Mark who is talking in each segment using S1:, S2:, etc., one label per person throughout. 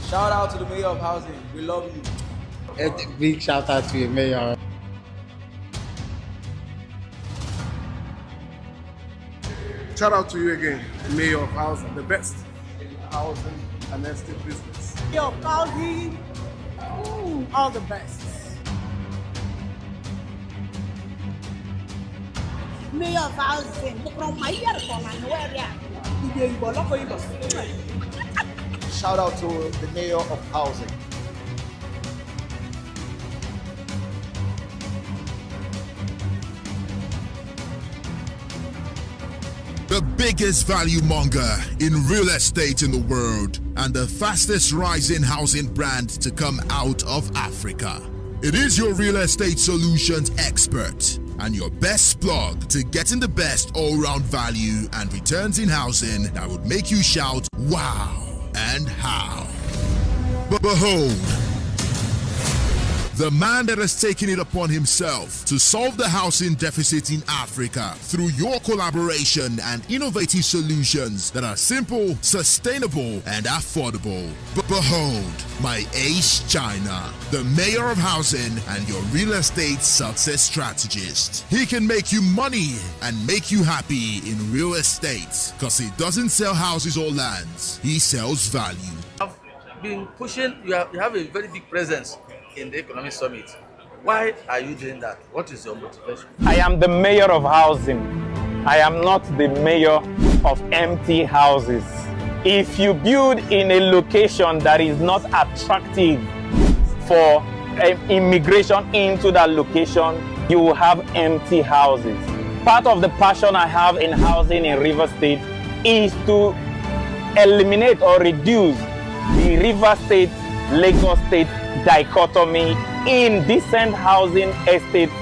S1: Shout out to the mayor of housing. We love you.
S2: A big shout out to you, Mayor.
S3: Shout out to you again, Mayor of Housing, the best in housing and estate business.
S4: Yo, Calvi, all the best. Mayor of Housing,
S1: Shout out to the mayor of housing.
S5: The biggest value monger in real estate in the world and the fastest rising housing brand to come out of Africa. It is your real estate solutions expert and your best plug to getting the best all-round value and returns in housing that would make you shout wow and how. But behold, the man that has taken it upon himself to solve the housing deficit in Africa through your collaboration and innovative solutions that are simple, sustainable, and affordable. But behold, my Ace China, the mayor of housing and your real estate success strategist. He can make you money and make you happy in real estate because he doesn't sell houses or lands. He sells value.
S6: I've been pushing, you have a very big presence in the economic summit. Why are you doing that? What is your motivation?
S7: I am the mayor of housing. I am not the mayor of empty houses. If you build in a location that is not attractive for immigration into that location, you will have empty houses. Part of the passion I have in housing in River State is to eliminate or reduce the River State, Lagos State dichotomy in decent housing estates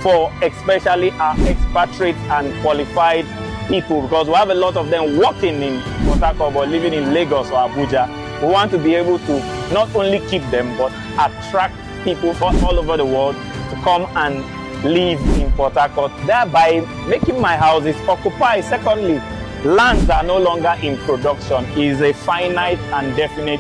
S7: for especially our expatriates and qualified people, because we have a lot of them working in Port Harcourt or living in Lagos or Abuja. We want to be able to not only keep them but attract people from all over the world to come and live in Port Harcourt, thereby making my houses occupy. Secondly, lands that are no longer in production is a finite and definite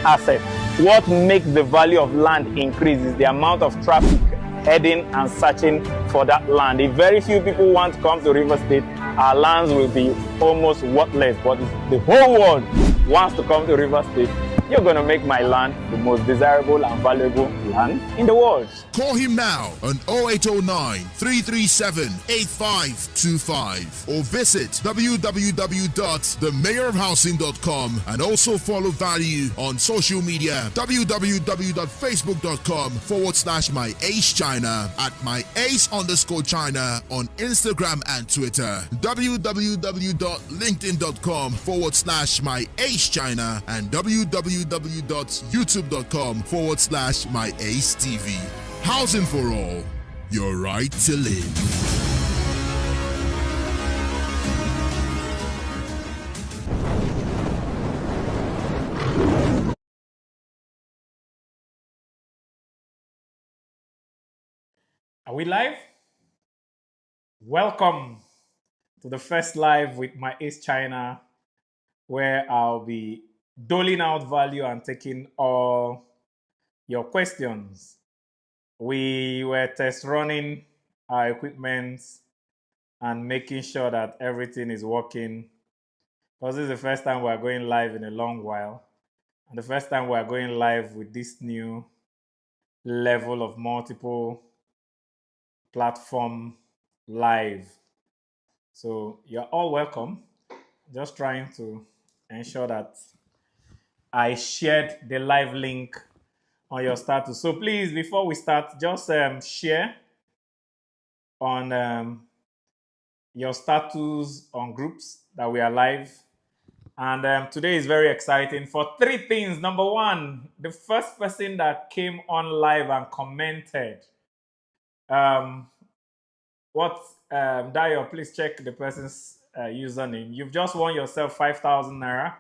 S7: asset. What makes the value of land increase is the amount of traffic heading and searching for that land. If very few people want to come to River State, our lands will be almost worthless. But if the whole world wants to come to River State, you're going to make my land the most desirable and valuable land in the world.
S5: Call him now on 0809 337 8525 or visit www.themayorofhousing.com and also follow Value on social media www.facebook.com/my Ace China, at my Ace_China on Instagram and Twitter, www.linkedin.com/my Ace China, and www.youtube.com/my Ace TV. Housing for all, your right to live.
S8: Are we live? Welcome to the first live with my Ace China, where I'll be doling out value and taking all your questions. We were test running our equipment and making sure that everything is working, because this is the first time we're going live in a long while, and the first time we're going live with this new level of multiple platform live. So you're all welcome. Just trying to ensure that I shared the live link on your status. So please, before we start, just share on your status on groups that we are live. And today is very exciting for three things. Number one, the first person that came on live and commented. Dayo, please check the person's username. You've just won yourself 5,000 Naira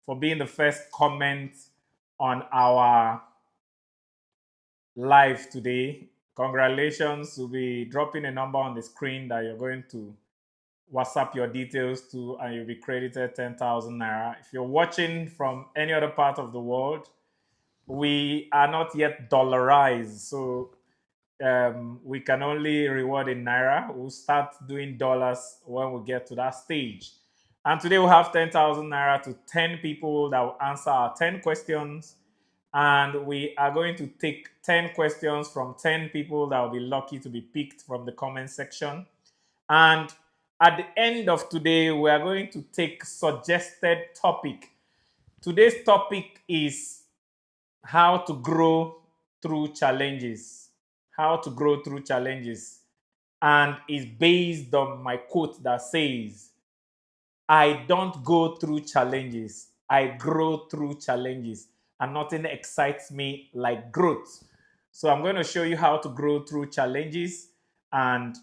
S8: for being the first comment on our live today. Congratulations. We'll be dropping a number on the screen that you're going to WhatsApp your details to, and you'll be credited 10,000 Naira. If you're watching from any other part of the world, we are not yet dollarized, so we can only reward in naira. We'll start doing dollars when we get to that stage. And today we'll have 10,000 naira to 10 people that will answer our 10 questions. And we are going to take 10 questions from 10 people that will be lucky to be picked from the comment section. And at the end of today, we are going to take suggested topic. Today's topic is how to grow through challenges. How to grow through challenges. And is based on my quote that says, I don't go through challenges, I grow through challenges. And nothing excites me like growth. So I'm going to show you how to grow through challenges. And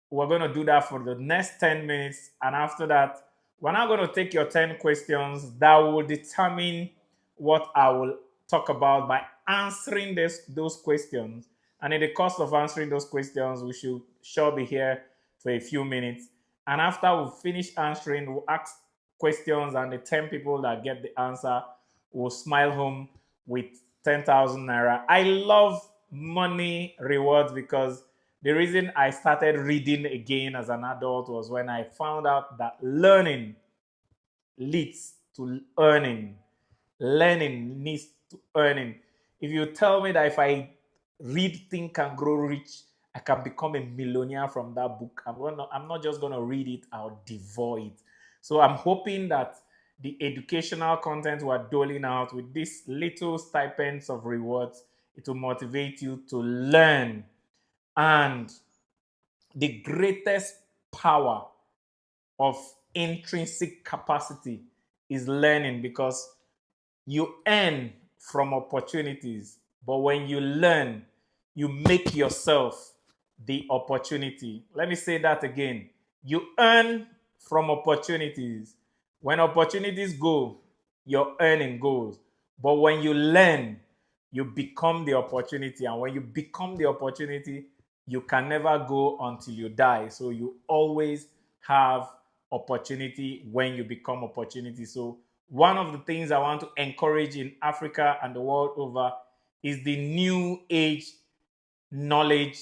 S8: we're going to do that for the next 10 minutes. And after that, we're now going to take your 10 questions that will determine what I will talk about by answering those questions. And in the course of answering those questions, we should sure be here for a few minutes. And after we finish answering, we'll ask questions, and the 10 people that get the answer will smile home with 10,000 naira. I love money rewards because the reason I started reading again as an adult was when I found out that learning leads to earning. Learning leads to earning. If you tell me that if I read Think and Grow Rich, I can become a millionaire from that book, I'm not just going to read it, I'll devour it. So I'm hoping that the educational content we're doling out with these little stipends of rewards, it will motivate you to learn. And the greatest power of intrinsic capacity is learning, because you earn from opportunities, but when you learn, you make yourself the opportunity. Let me say that again. You earn from opportunities. When opportunities go, your earning goes. But when you learn, you become the opportunity. And when you become the opportunity, you can never go until you die. So you always have opportunity when you become opportunity. So one of the things I want to encourage in Africa and the world over is the new age knowledge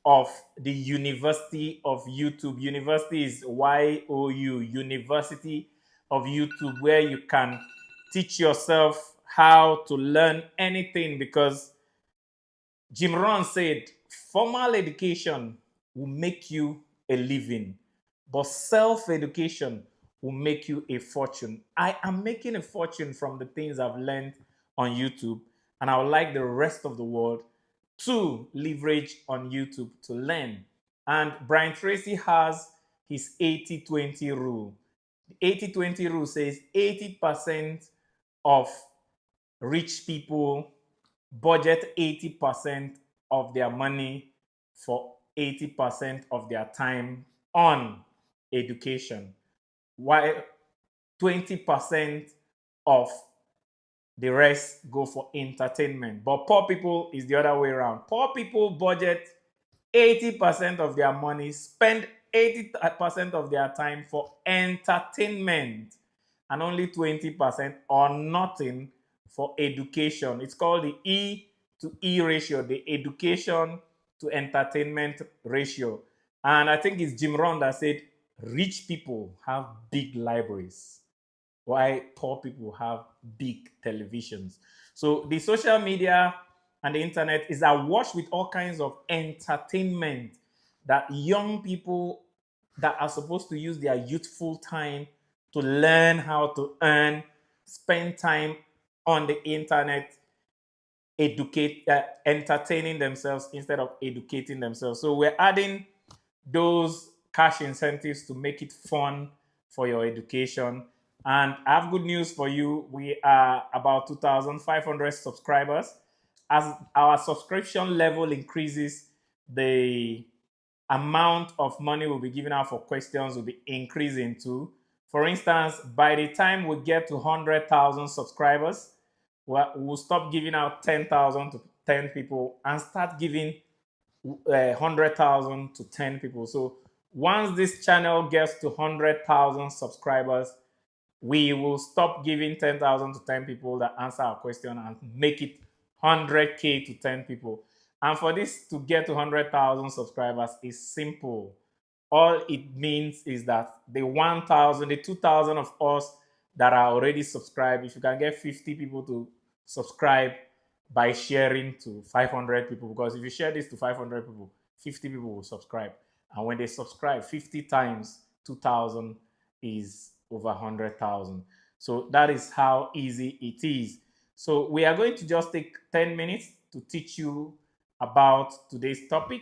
S8: of the University of YouTube. University is YOU, University of YouTube, where you can teach yourself how to learn anything, because Jim Rohn said formal education will make you a living, but self-education will make you a fortune. I am making a fortune from the things I've learned on YouTube, and I would like the rest of the world to leverage on YouTube to learn. And Brian Tracy has his 80-20 rule. The 80-20 rule says 80% of rich people budget 80% of their money for 80% of their time on education, while 20% of the rest go for entertainment. But poor people is the other way around. Poor people budget 80% of their money, spend 80% of their time for entertainment, and only 20% or nothing for education. It's called the E to E ratio, the education to entertainment ratio. And I think it's Jim Rohn that said rich people have big libraries, why poor people have big televisions. So the social media and the internet is awash with all kinds of entertainment that young people that are supposed to use their youthful time to learn how to earn, spend time on the internet, entertaining themselves instead of educating themselves. So we're adding those cash incentives to make it fun for your education. And I have good news for you. We are about 2,500 subscribers. As our subscription level increases, the amount of money we'll be giving out for questions will be increasing too. For instance, by the time we get to 100,000 subscribers, we'll stop giving out 10,000 to 10 people and start giving 100,000 to 10 people. So once this channel gets to 100,000 subscribers, We will stop giving 10,000 to 10 people that answer our question and make it 100K to 10 people. And for this to get to 100,000 subscribers is simple. All it means is that the 1,000, the 2,000 of us that are already subscribed, if you can get 50 people to subscribe by sharing to 500 people, because if you share this to 500 people, 50 people will subscribe. And when they subscribe, 50 times 2,000 is over 100,000. So that is how easy it is. So we are going to just take 10 minutes to teach you about today's topic.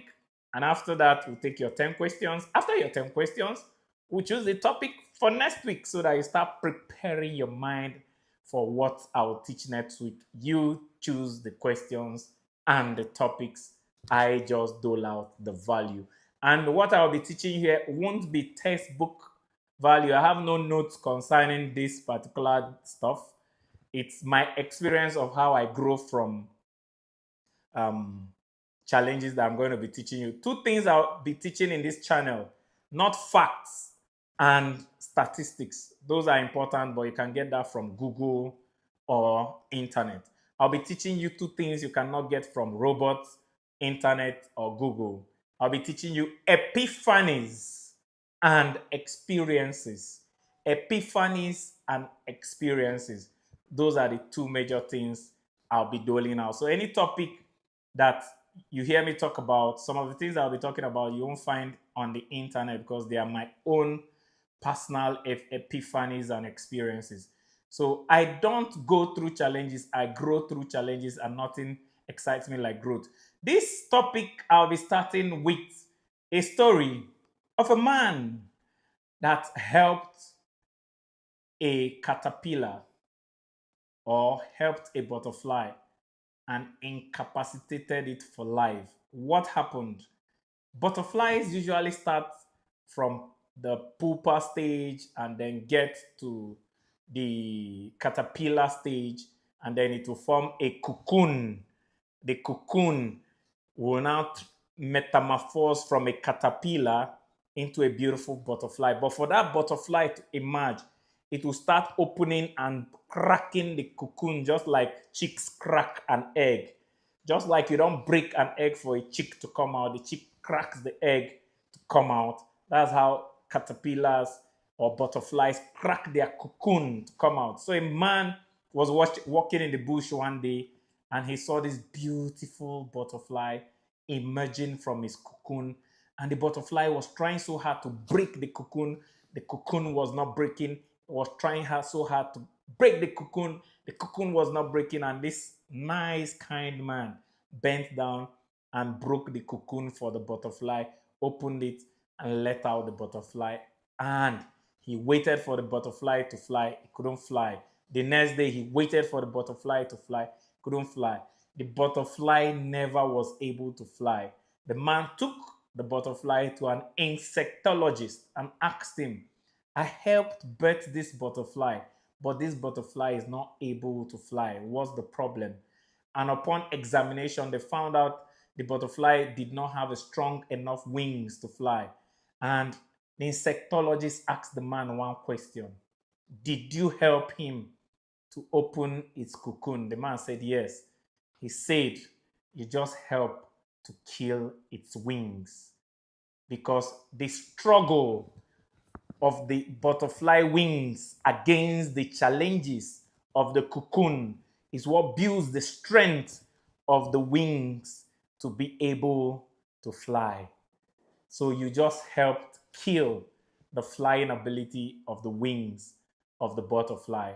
S8: And after that, we'll take your 10 questions. After your 10 questions, we'll choose the topic for next week so that you start preparing your mind for what I'll teach next week. You choose the questions and the topics. I just dole out the value. And what I'll be teaching here won't be textbook value. I have no notes concerning this particular stuff. It's my experience of how I grow from challenges that I'm going to be teaching you. Two things I'll be teaching in this channel, not facts and statistics. Those are important, but you can get that from Google or internet. I'll be teaching you two things you cannot get from robots, internet, or Google. I'll be teaching you epiphanies and experiences. Epiphanies and experiences. Those are the two major things I'll be doling out. So any topic that you hear me talk about, some of the things I'll be talking about, you won't find on the internet because they are my own personal epiphanies and experiences. So I don't go through challenges, I grow through challenges, and nothing excites me like growth. This topic, I'll be starting with a story of a man that helped a caterpillar or helped a butterfly and incapacitated it for life. What happened? Butterflies usually start from the pupa stage and then get to the caterpillar stage, and then it will form a cocoon. The cocoon will now metamorphose from a caterpillar into a beautiful butterfly. But for that butterfly to emerge, it will start opening and cracking the cocoon just like chicks crack an egg. Just like you don't break an egg for a chick to come out, the chick cracks the egg to come out. That's how caterpillars or butterflies crack their cocoon to come out. So a man was walking in the bush one day and he saw this beautiful butterfly emerging from his cocoon. And the butterfly was trying so hard to break the cocoon. The cocoon was not breaking. It was trying so hard to break the cocoon. The cocoon was not breaking. And this nice, kind man bent down and broke the cocoon for the butterfly, opened it, and let out the butterfly. And he waited for the butterfly to fly. It couldn't fly. The next day, he waited for the butterfly to fly. Couldn't fly. The butterfly never was able to fly. The man took the butterfly to an insectologist and asked him, I helped birth this butterfly, but this butterfly is not able to fly. What's the problem? And upon examination, they found out the butterfly did not have a strong enough wings to fly. And the insectologist asked the man one question. Did you help him to open its cocoon? The man said yes. He said, you just help to kill its wings, because the struggle of the butterfly wings against the challenges of the cocoon is what builds the strength of the wings to be able to fly. So you just helped kill the flying ability of the wings of the butterfly.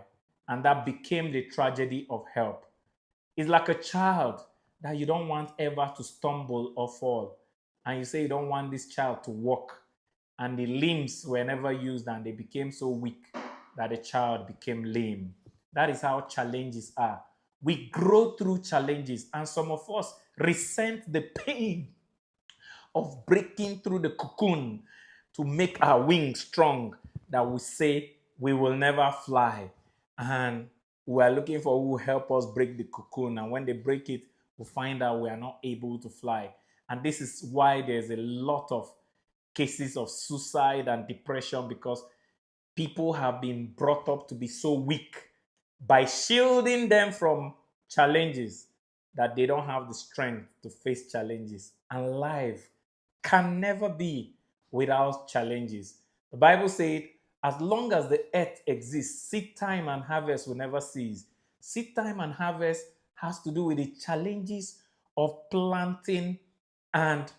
S8: And that became the tragedy of help. It's like a child that you don't want ever to stumble or fall. And you say you don't want this child to walk. And the limbs were never used and they became so weak that the child became lame. That is how challenges are. We grow through challenges, and some of us resent the pain of breaking through the cocoon to make our wings strong, that we say we will never fly. And we are looking for who will help us break the cocoon. And when they break it, we find out we are not able to fly. And this is why there's a lot of cases of suicide and depression, because People have been brought up to be so weak by shielding them from challenges that they don't have the strength to face challenges. And life can never be without challenges. The Bible said, as long as the earth exists, seed time and harvest will never cease. Seed time and harvest has to do with the challenges of planting. And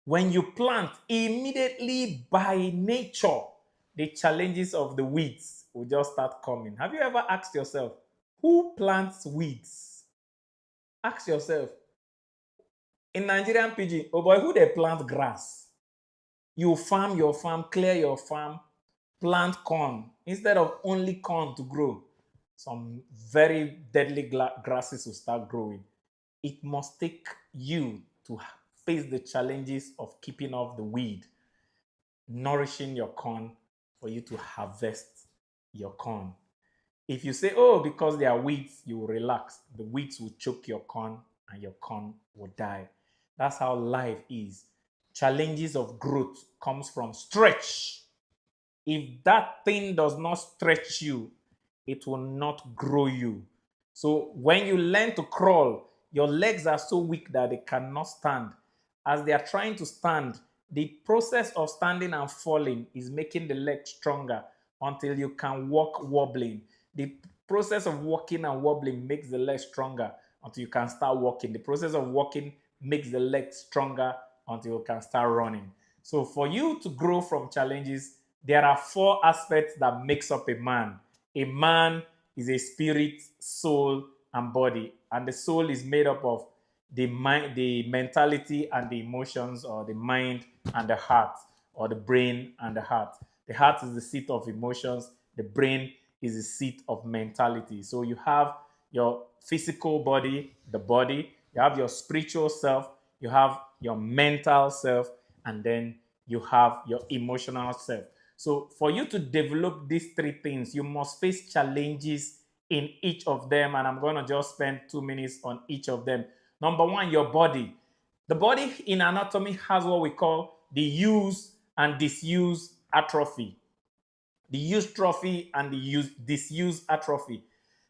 S8: when you plant, immediately by nature, the challenges of the weeds will just start coming. Have you ever asked yourself, who plants weeds? Ask yourself. In Nigerian pidgin, oh boy, who they plant grass? You farm your farm, clear your farm, plant corn. Instead of only corn to grow, some very deadly grasses will start growing. It must take you to face the challenges of keeping off the weed, nourishing your corn for you to harvest your corn. If you say, oh, because there are weeds, you will relax. The weeds will choke your corn and your corn will die. That's how life is. Challenges of growth comes from stretch. If that thing does not stretch you, it will not grow you. So when you learn to crawl, your legs are so weak that they cannot stand. As they are trying to stand, the process of standing and falling is making the leg stronger until you can walk wobbling. The process of walking and wobbling makes the leg stronger until you can start walking. The process of walking makes the leg stronger until you can start running. So for you to grow from challenges, there are 4 aspects that makes up a man. A man is a spirit, soul, and body. And the soul is made up of the mind, the mentality and the emotions, or the mind and the heart, or the brain and the heart. The heart is the seat of emotions. The brain is the seat of mentality. So you have your physical body, the body. You have your spiritual self. You have your mental self. And then you have your emotional self. So for you to develop these 3 things, you must face challenges in each of them. And I'm going to just spend 2 minutes on each of them. Number 1, your body. The body in anatomy has what we call the use and disuse atrophy. The use trophy and the disuse atrophy.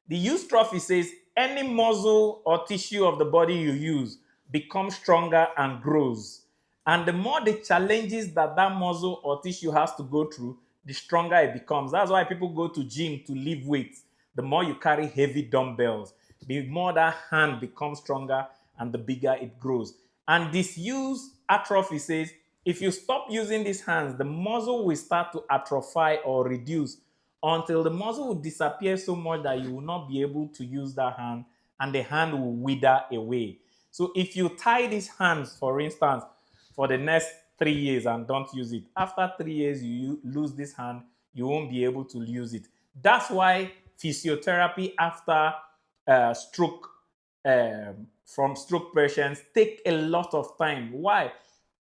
S8: The use trophy says any muscle or tissue of the body you use becomes stronger and grows. And the more the challenges that that muscle or tissue has to go through, the stronger it becomes. That's why people go to gym to lift weights. The more you carry heavy dumbbells, the more that hand becomes stronger and the bigger it grows. And disuse atrophy says if you stop using these hands, the muscle will start to atrophy or reduce until the muscle will disappear so much that you will not be able to use that hand and the hand will wither away. So if you tie these hands, for instance, for the next 3 years and don't use it, after 3 years you lose this hand, you won't be able to use it. That's why physiotherapy after stroke, from stroke patients, take a lot of time. Why?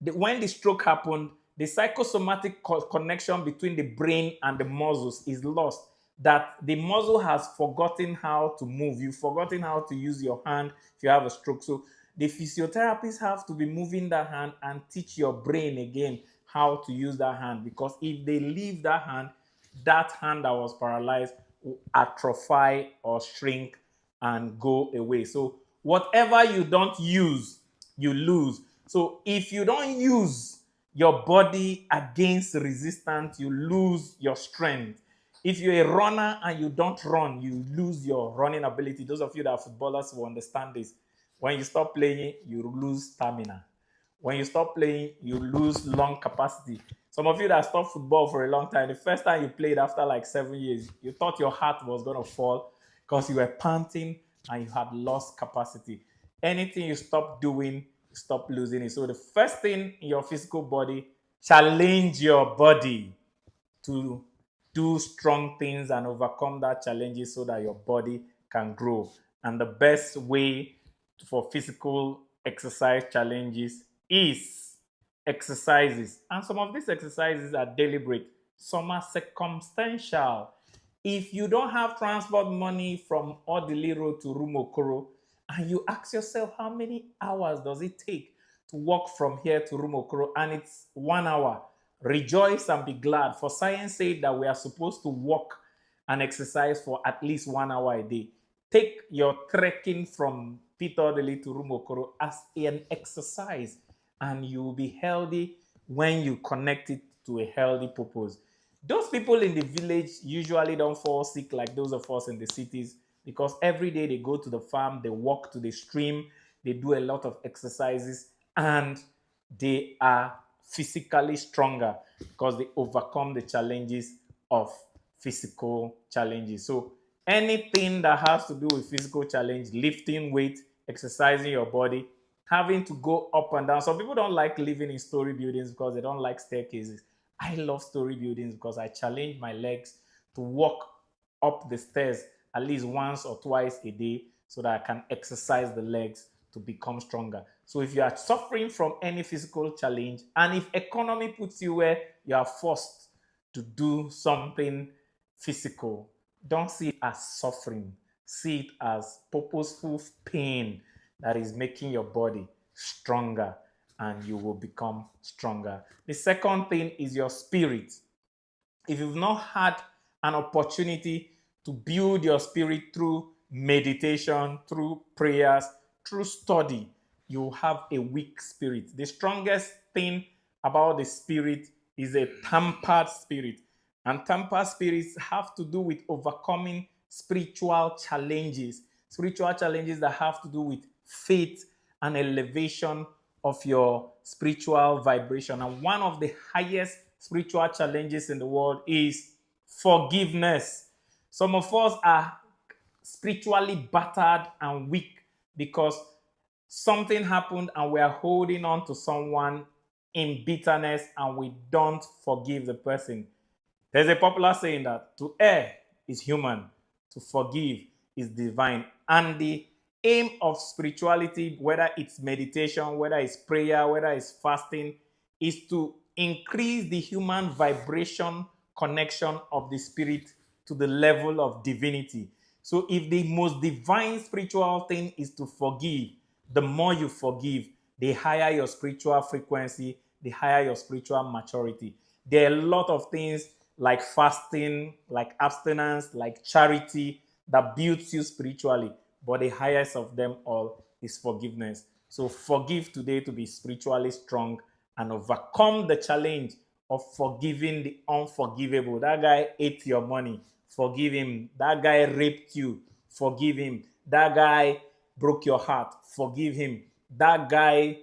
S8: When the stroke happened, the psychosomatic connection between the brain and the muscles is lost. That the muscle has forgotten how to move. You've forgotten how to use your hand if you have a stroke. So the physiotherapists have to be moving that hand and teach your brain again how to use that hand. Because if they leave that hand that was paralyzed will atrophy or shrink and go away. So whatever you don't use, you lose. So if you don't use your body against resistance, you lose your strength. If you're a runner and you don't run, you lose your running ability. Those of you that are footballers will understand this. When you stop playing, you lose stamina. When you stop playing, you lose lung capacity. Some of you that stopped football for a long time, the first time you played after like 7 years, you thought your heart was going to fall because you were panting and you had lost capacity. Anything you stop doing, you stop losing it. So the first thing in your physical body, challenge your body to do strong things and overcome that challenges so that your body can grow. And the best way for physical exercise challenges is exercises. And some of these exercises are deliberate. Some are circumstantial. If you don't have transport money from Odili Road to Rumokoro, and you ask yourself how many hours does it take to walk from here to Rumokoro, and it's 1 hour, Rejoice and be glad, for science said that we are supposed to walk and exercise for at least 1 hour a day. Take your trekking from Peter Deli to Rumokoro as an exercise, and you will be healthy when you connect it to a healthy purpose. Those people in the village usually don't fall sick like those of us in the cities, because every day they go to the farm, they walk to the stream, they do a lot of exercises, and they are physically stronger because they overcome the challenges of physical challenges. So anything that has to do with physical challenge, lifting weight, exercising your body, having to go up and down. Some people don't like living in story buildings because they don't like staircases. I love story buildings because I challenge my legs to walk up the stairs at least once or twice a day so that I can exercise the legs to become stronger. So if you are suffering from any physical challenge, and if economy puts you where you are forced to do something physical, don't see it as suffering. See it as purposeful pain that is making your body stronger, and you will become stronger. The second thing is your spirit. If you've not had an opportunity to build your spirit through meditation, through prayers, through study, you have a weak spirit. The strongest thing about the spirit is a tempered spirit. And tempered spirits have to do with overcoming spiritual challenges that have to do with faith and elevation of your spiritual vibration. And one of the highest spiritual challenges in the world is forgiveness. Some of us are spiritually battered and weak because something happened and we are holding on to someone in bitterness and we don't forgive the person. There's a popular saying that to err is human, to forgive is divine. And the aim of spirituality, whether it's meditation, whether it's prayer, whether it's fasting, is to increase the human vibration connection of the spirit to the level of divinity. So if the most divine spiritual thing is to forgive, the more you forgive, the higher your spiritual frequency, the higher your spiritual maturity. There are a lot of things like fasting, like abstinence, like charity that builds you spiritually. But the highest of them all is forgiveness. So forgive today to be spiritually strong and overcome the challenge of forgiving the unforgivable. That guy ate your money. Forgive him. That guy raped you. Forgive him. That guy broke your heart. Forgive him. That guy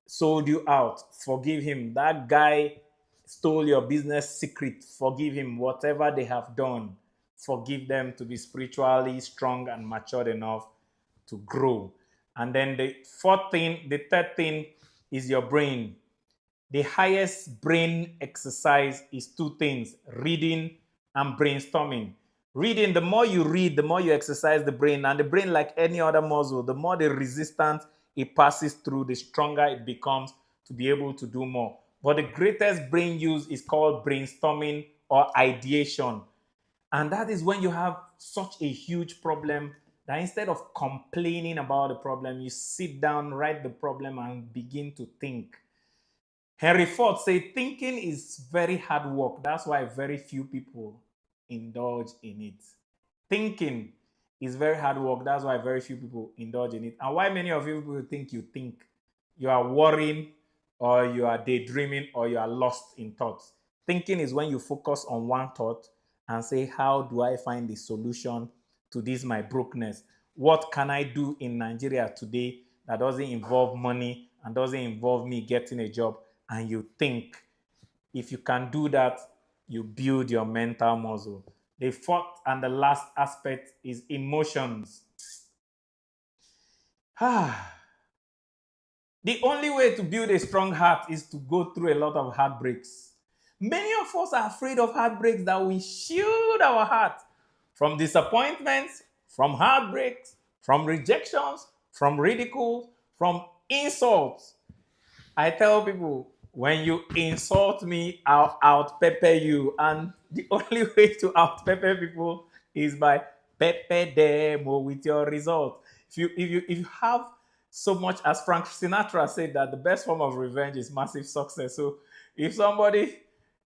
S8: sold you out. Forgive him. That guy stole your business secret. Forgive him. Whatever they have done, forgive them to be spiritually strong and matured enough to grow. And then the third thing is your brain. The highest brain exercise is two things: reading and brainstorming. Reading, the more you read, the more you exercise the brain. And the brain, like any other muscle, the more the resistance it passes through, the stronger it becomes to be able to do more. But the greatest brain use is called brainstorming or ideation. And that is when you have such a huge problem that instead of complaining about the problem, you sit down, write the problem, and begin to think. Henry Ford said thinking is very hard work. That's why very few people indulge in it. Thinking is very hard work. That's why very few people indulge in it. And why many of you people think you think? You are worrying, or you are daydreaming, or you are lost in thoughts. Thinking is when you focus on one thought and say, how do I find the solution to this my brokenness? What can I do in Nigeria today that doesn't involve money and doesn't involve me getting a job? And you think. If you can do that, you build your mental muscle. The fourth and the last aspect is emotions. The only way to build a strong heart is to go through a lot of heartbreaks. Many of us are afraid of heartbreaks that will shield our heart from disappointments, from heartbreaks, from rejections, from ridicule, from insults. I tell people, when you insult me, I'll out-pepper you. And the only way to out-pepper people is by pepper them with your result. If you have so much, as Frank Sinatra said, that the best form of revenge is massive success. So if somebody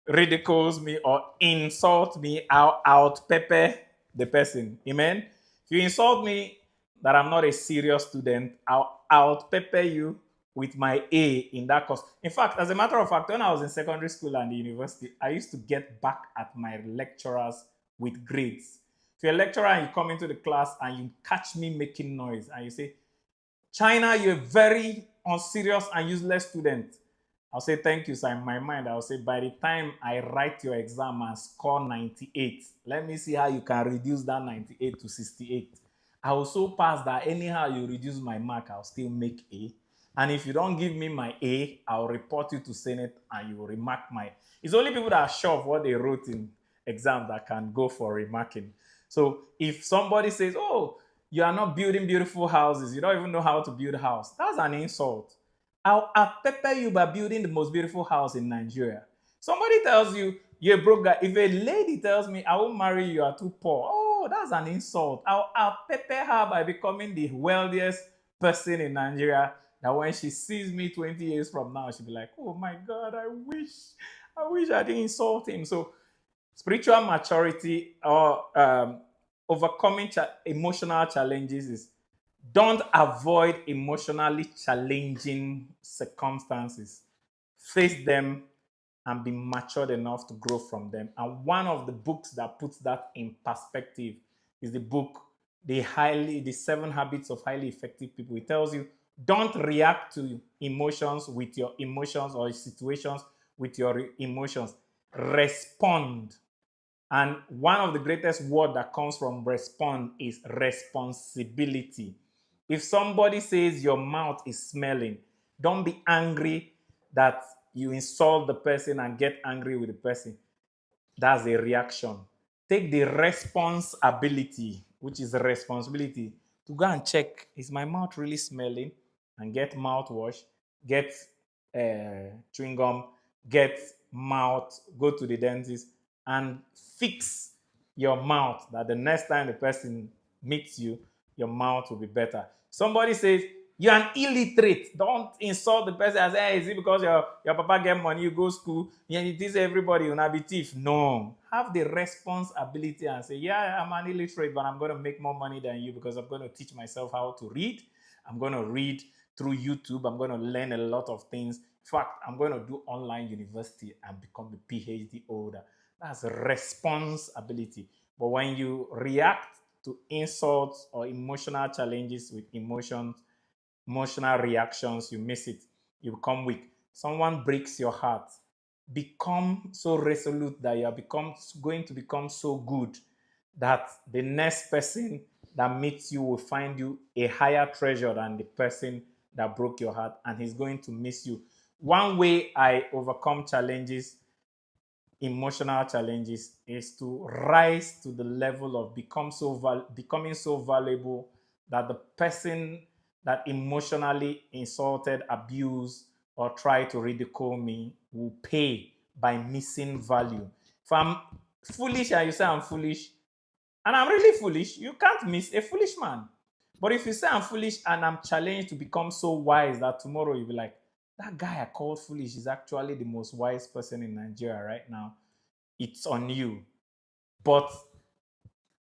S8: ridicules me or insult me, I'll out pepper the person. Amen. If you insult me that I'm not a serious student, I'll out pepper you with my A in that course. In fact, as a matter of fact, when I was in secondary school and the university, I used to get back at my lecturers with grades. If you're a lecturer and you come into the class and you catch me making noise and you say, China, you're a very unserious and useless student, I'll say, thank you, sir. In my mind, I'll say, by the time I write your exam and score 98, let me see how you can reduce that 98 to 68. I will so pass that anyhow you reduce my mark, I'll still make A. And if you don't give me my A, I'll report you to Senate and you will remark my. It's only people that are sure of what they wrote in exam that can go for remarking. So if somebody says, oh, you are not building beautiful houses, you don't even know how to build a house, that's an insult. I'll pepper you by building the most beautiful house in Nigeria. Somebody tells you you're a broke guy. If a lady tells me I won't marry you, you are too poor. Oh, that's an insult. I'll pepper her by becoming the wealthiest person in Nigeria. That when she sees me 20 years from now, she'll be like, oh my God, I wish I didn't insult him. So spiritual maturity or overcoming emotional challenges is don't avoid emotionally challenging circumstances. Face them and be matured enough to grow from them. And one of the books that puts that in perspective is the book, The 7 Habits of Highly Effective People. It tells you, don't react to emotions with your emotions or situations with your emotions. Respond. And one of the greatest words that comes from respond is responsibility. If somebody says your mouth is smelling, don't be angry that you insult the person and get angry with the person. That's a reaction. Take the responsibility, which is the responsibility, to go and check, is my mouth really smelling? And get mouthwash, get chewing gum, get mouth, go to the dentist and fix your mouth, that the next time the person meets you, your mouth will be better. Somebody says, you're an illiterate. Don't insult the person and say, hey, is it because your papa get money, you go school, and it is everybody, you'll not be thief. No. Have the responsibility and say, yeah, I'm an illiterate, but I'm going to make more money than you because I'm going to teach myself how to read. I'm going to read through YouTube. I'm going to learn a lot of things. In fact, I'm going to do online university and become a PhD holder. That's responsibility. But when you react to insults or emotional challenges with emotional reactions, you miss it. You become weak. Someone breaks your heart. Become so resolute that you are going to become so good that the next person that meets you will find you a higher treasure than the person that broke your heart, and he's going to miss you. One way I overcome challenges, emotional challenges, is to rise to the level of becoming so valuable that the person that emotionally insulted, abused, or tried to ridicule me will pay by missing value. If I'm foolish and you say I'm foolish, and I'm really foolish, you can't miss a foolish man. But if you say I'm foolish and I'm challenged to become so wise that tomorrow you'll be like, that guy I called foolish is actually the most wise person in Nigeria right now, it's on you. But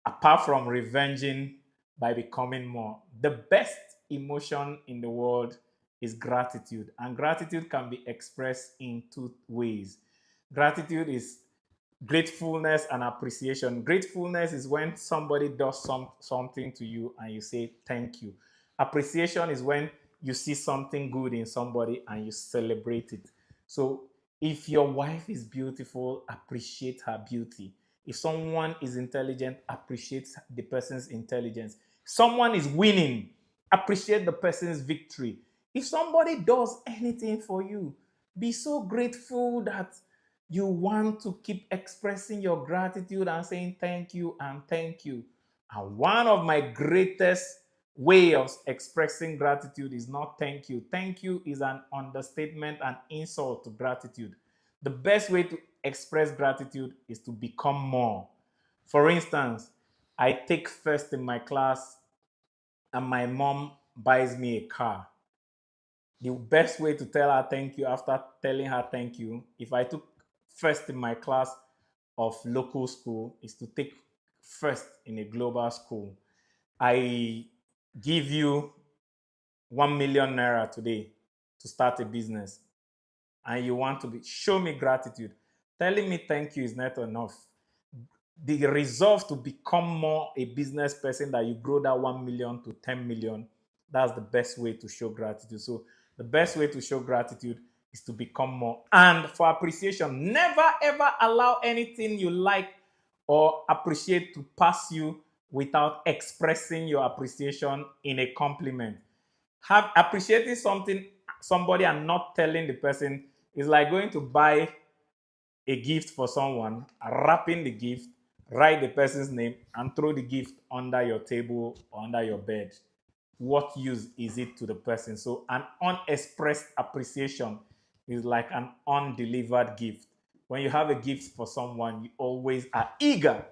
S8: apart from revenging by becoming more, the best emotion in the world is gratitude. And gratitude can be expressed in 2 ways. Gratitude is gratefulness and appreciation. Gratefulness is when somebody does something to you and you say thank you. Appreciation is when you see something good in somebody and you celebrate it. So if your wife is beautiful, appreciate her beauty. If someone is intelligent, appreciate the person's intelligence. If someone is winning, appreciate the person's victory. If somebody does anything for you, be so grateful that you want to keep expressing your gratitude and saying thank you and thank you. And one of my greatest way of expressing gratitude is not thank you. Thank you is an understatement and insult to gratitude. The best way to express gratitude is to become more. For instance, I take first in my class and my mom buys me a car. The best way to tell her thank you after telling her thank you, if I took first in my class of local school is to take first in a global school. I give you 1 million naira today to start a business, and you want to show me gratitude. Telling me thank you is not enough. The resolve to become more a business person, that you grow that 1 million to 10 million, that's the best way to show gratitude. So the best way to show gratitude is to become more. And for appreciation, never ever allow anything you like or appreciate to pass you without expressing your appreciation in a compliment. Have appreciating somebody and not telling the person is like going to buy a gift for someone, wrapping the gift, write the person's name, and throw the gift under your table or under your bed. What use is it to the person? So an unexpressed appreciation is like an undelivered gift. When you have a gift for someone, you always are eager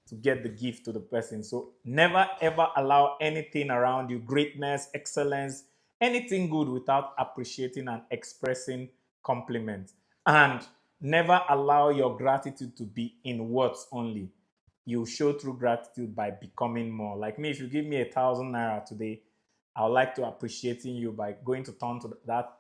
S8: to get the gift to the person. So never ever allow anything around you, greatness, excellence, anything good, without appreciating and expressing compliments. And never allow your gratitude to be in words only. You show true gratitude by becoming more. Like me, if you give me 1,000 naira today, I would like to appreciating you by going to turn to that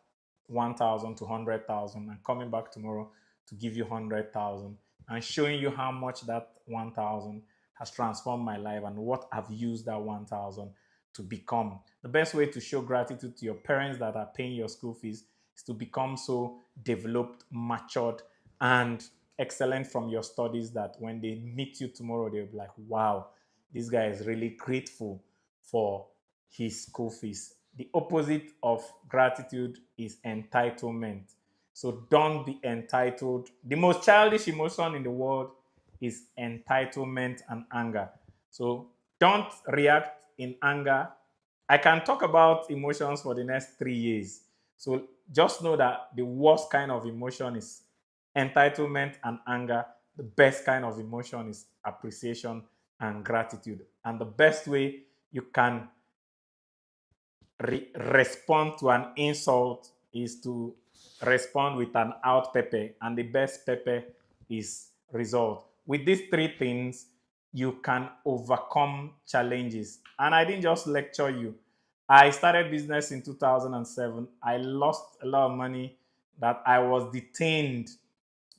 S8: 1,000 to 100,000 and coming back tomorrow to give you 100,000 and showing you how much that 1,000 has transformed my life and what I've used that 1,000 to become. The best way to show gratitude to your parents that are paying your school fees is to become so developed, matured, and excellent from your studies that when they meet you tomorrow, they'll be like, wow, this guy is really grateful for his school fees. The opposite of gratitude is entitlement. So don't be entitled. The most childish emotion in the world is entitlement and anger. So don't react in anger. I can talk about emotions for the next 3 years. So just know that the worst kind of emotion is entitlement and anger. The best kind of emotion is appreciation and gratitude. And the best way you can respond to an insult is to respond with an out pepper, and the best pepper is result. With these three things, you can overcome challenges. And I didn't just lecture you. I started business in 2007. I lost a lot of money that I was detained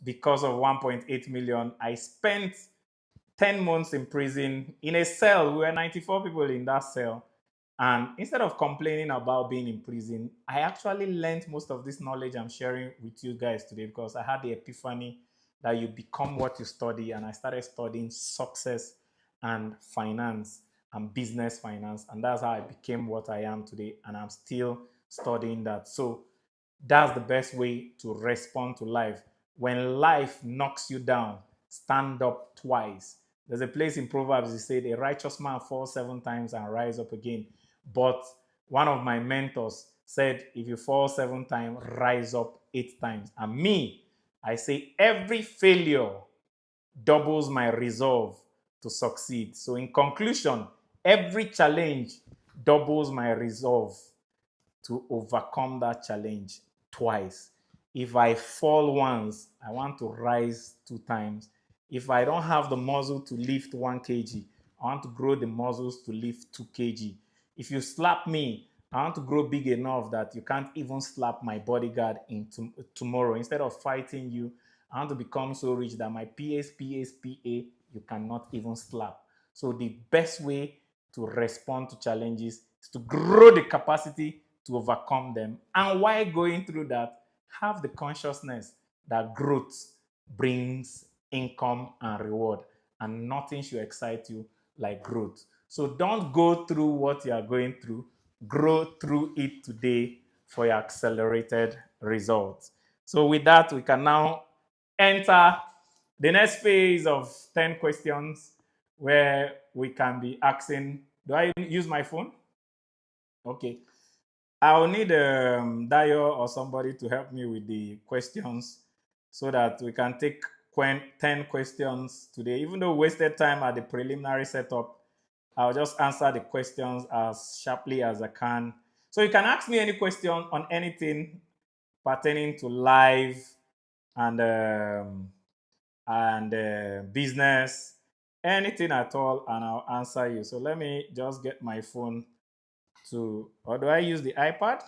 S8: because of 1.8 million. I spent 10 months in prison in a cell. We were 94 people in that cell. And instead of complaining about being in prison, I actually learned most of this knowledge I'm sharing with you guys today, because I had the epiphany that you become what you study. And I started studying success and finance and business finance. And that's how I became what I am today. And I'm still studying that. So that's the best way to respond to life. When life knocks you down, stand up twice. There's a place in Proverbs, it said, a righteous man falls 7 times and rise up again. But one of my mentors said, if you fall 7 times, rise up 8 times. And me, I say, every failure doubles my resolve to succeed. So in conclusion, every challenge doubles my resolve to overcome that challenge twice. If I fall once, I want to rise 2 times. If I don't have the muscle to lift 1 kg, I want to grow the muscles to lift 2 kg. If you slap me, I want to grow big enough that you can't even slap my bodyguard tomorrow. Instead of fighting you, I want to become so rich that my PA, you cannot even slap. So the best way to respond to challenges is to grow the capacity to overcome them. And while going through that, have the consciousness that growth brings income and reward, and nothing should excite you like growth. So don't go through what you are going through. Grow through it today for your accelerated results. So with that, we can now enter the next phase of 10 questions where we can be asking, do I use my phone? Okay. I'll need Dayo or somebody to help me with the questions so that we can take 10 questions today. Even though we wasted time at the preliminary setup, I'll just answer the questions as sharply as I can. So you can ask me any question on anything pertaining to life and and business, anything at all, and I'll answer you. So let me just get my phone to, or do I use the iPad?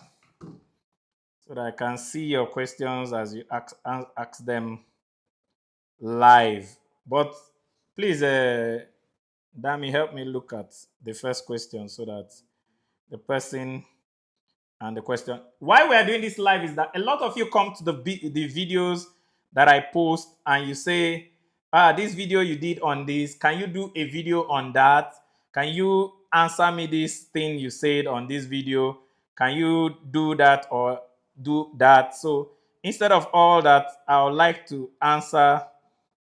S8: So that I can see your questions as you ask them live. But please, Dami, help me look at the first question so that the person and the question. Why we are doing this live is that a lot of you come to the videos that I post and you say, this video you did on this, can you do a video on that? Can you answer me this thing you said on this video? Can you do that or do that? So instead of all that, I would like to answer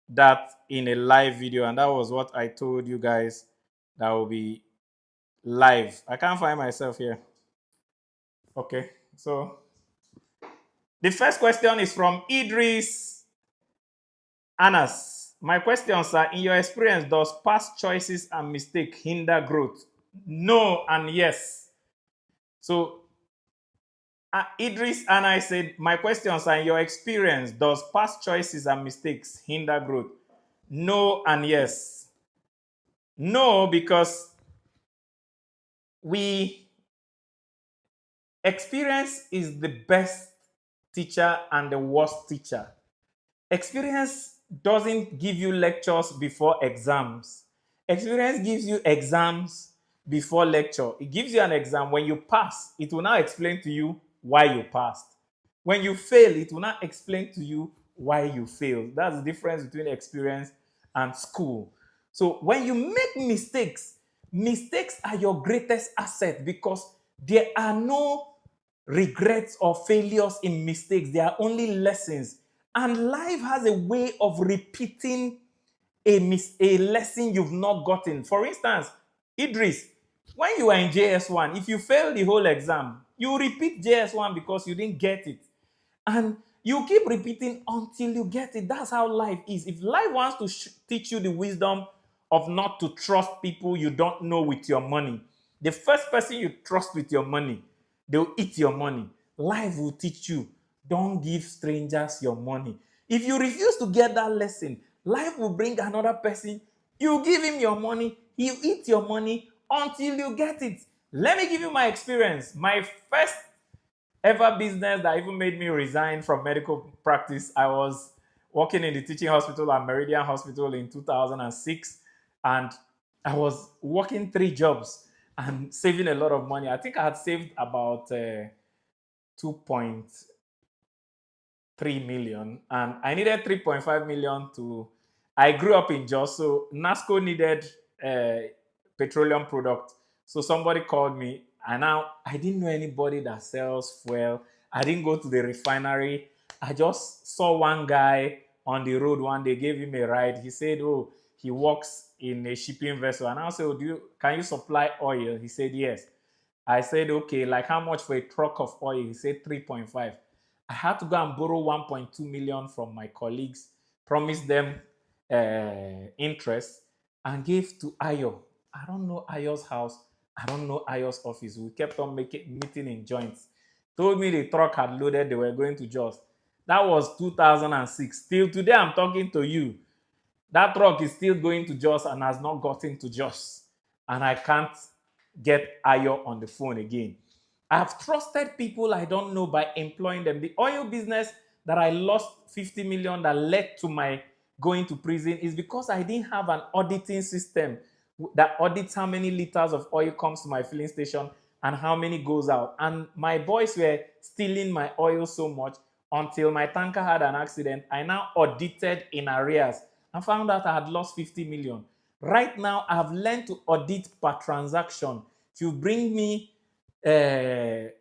S8: that in a live video, and that was what I told you guys that will be live. I can't find myself here. Okay, so the first question is from Idris Anas. My questions are, in your experience, does past choices and mistakes hinder growth? No and yes. So Idris and I said, my questions are, in your experience, does past choices and mistakes hinder growth? No and yes. No, because experience is the best teacher and the worst teacher. Experience doesn't give you lectures before exams. Experience gives you exams before lecture. It gives you an exam. When you pass, it will now explain to you why you passed. When you fail, it will not explain to you why you failed. That's the difference between experience and school. So when you make mistakes, mistakes are your greatest asset because there are no regrets or failures in mistakes. They are only lessons. And life has a way of repeating a lesson you've not gotten. For instance, Idris, when you are in JS1, if you fail the whole exam, you repeat JS1 because you didn't get it. And you keep repeating until you get it. That's how life is. If life wants to teach you the wisdom of not to trust people you don't know with your money, the first person you trust with your money, they'll eat your money. Life will teach you, don't give strangers your money. If you refuse to get that lesson, life will bring another person. You give him your money, he'll eat your money until you get it. Let me give you my experience. My first ever business that even made me resign from medical practice, I was working in the teaching hospital at Meridian Hospital in 2006, and I was working 3 jobs and saving a lot of money. I think I had saved about 2.3 million, and I needed 3.5 million to. I grew up in Jos, so NASCO needed petroleum product. So somebody called me, and now I didn't know anybody that sells fuel. I didn't go to the refinery. I just saw one guy on the road one day, gave him a ride. He said, oh, he works in a shipping vessel. And I said, oh, can you supply oil? He said, yes. I said, okay, like how much for a truck of oil? He said 3.5. I had to go and borrow 1.2 million from my colleagues, promised them interest, and gave to Ayo. I don't know Ayo's house. I don't know Ayo's office. We kept on meeting in joints. Told me the truck had loaded, they were going to Jos. That was 2006. Till today, I'm talking to you. That truck is still going to Jos and has not gotten to Jos. And I can't get Ayo on the phone again. I've trusted people I don't know by employing them. The oil business that I lost 50 million that led to my going to prison is because I didn't have an auditing system that audits how many liters of oil comes to my filling station and how many goes out. And my boys were stealing my oil so much until my tanker had an accident. I now audited in arrears and found out I had lost 50 million. Right now, I have learned to audit per transaction. If you bring me a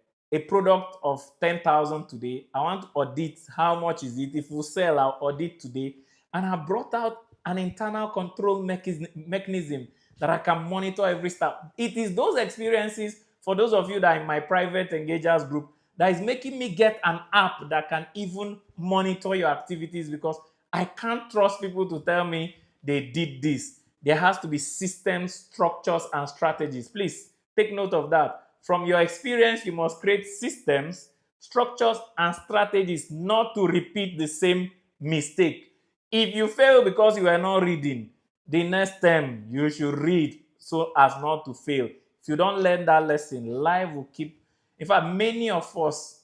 S8: product of 10,000 today, I want to audit how much is it. If we sell, I'll audit today. And I brought out an internal control mechanism that I can monitor every step. It is those experiences, for those of you that are in my private engagers group, that is making me get an app that can even monitor your activities, because I can't trust people to tell me they did this. There has to be systems, structures, and strategies. Please take note of that. From your experience, you must create systems, structures, and strategies not to repeat the same mistake. If you fail because you are not reading, the next time you should read so as not to fail. If you don't learn that lesson, life will keep. In fact, many of us,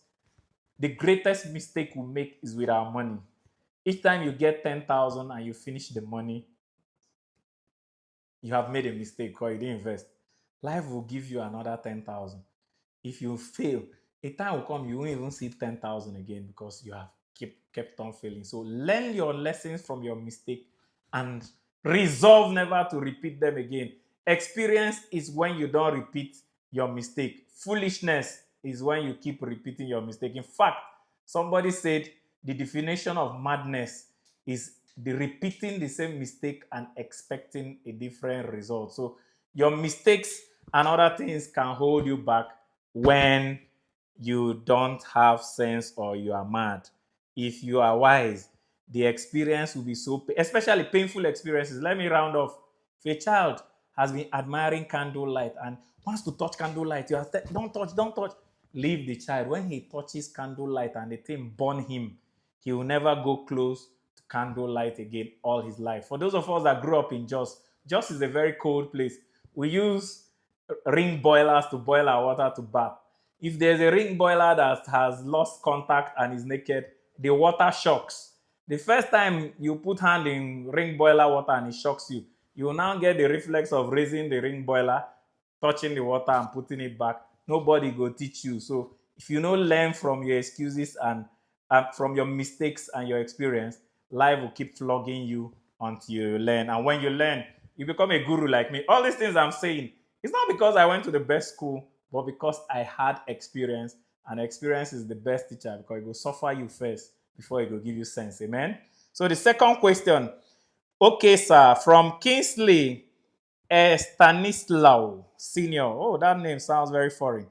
S8: the greatest mistake we make is with our money. Each time you get 10,000 and you finish the money, you have made a mistake because you didn't invest. Life will give you another 10,000. If you fail, a time will come you won't even see 10,000 again because you have kept on failing. So learn your lessons from your mistake and resolve never to repeat them again. Experience is when you don't repeat your mistake. Foolishness is when you keep repeating your mistake. In fact, somebody said the definition of madness is the repeating the same mistake and expecting a different result. So your mistakes and other things can hold you back when you don't have sense or you are mad. If you are wise, the experience will be so, especially painful experiences. Let me round off. If a child has been admiring candlelight and wants to touch candlelight, you have said, don't touch, don't touch. Leave the child. When he touches candlelight and the thing burn him, he will never go close to candlelight again all his life. For those of us that grew up in Jos, Jos is a very cold place. We use ring boilers to boil our water to bath. If there's a ring boiler that has lost contact and is naked, the water shocks. The first time you put hand in ring boiler water and it shocks you, you will now get the reflex of raising the ring boiler, touching the water and putting it back. Nobody go teach you. So if you don't learn from your excuses and from your mistakes and your experience, life will keep flogging you until you learn. And when you learn, you become a guru like me. All these things I'm saying, it's not because I went to the best school, but because I had experience, and experience is the best teacher because it will suffer you first before it will give you sense. Amen? So the second question, okay, sir, from Kingsley Stanislaw Senior. Oh, that name sounds very foreign.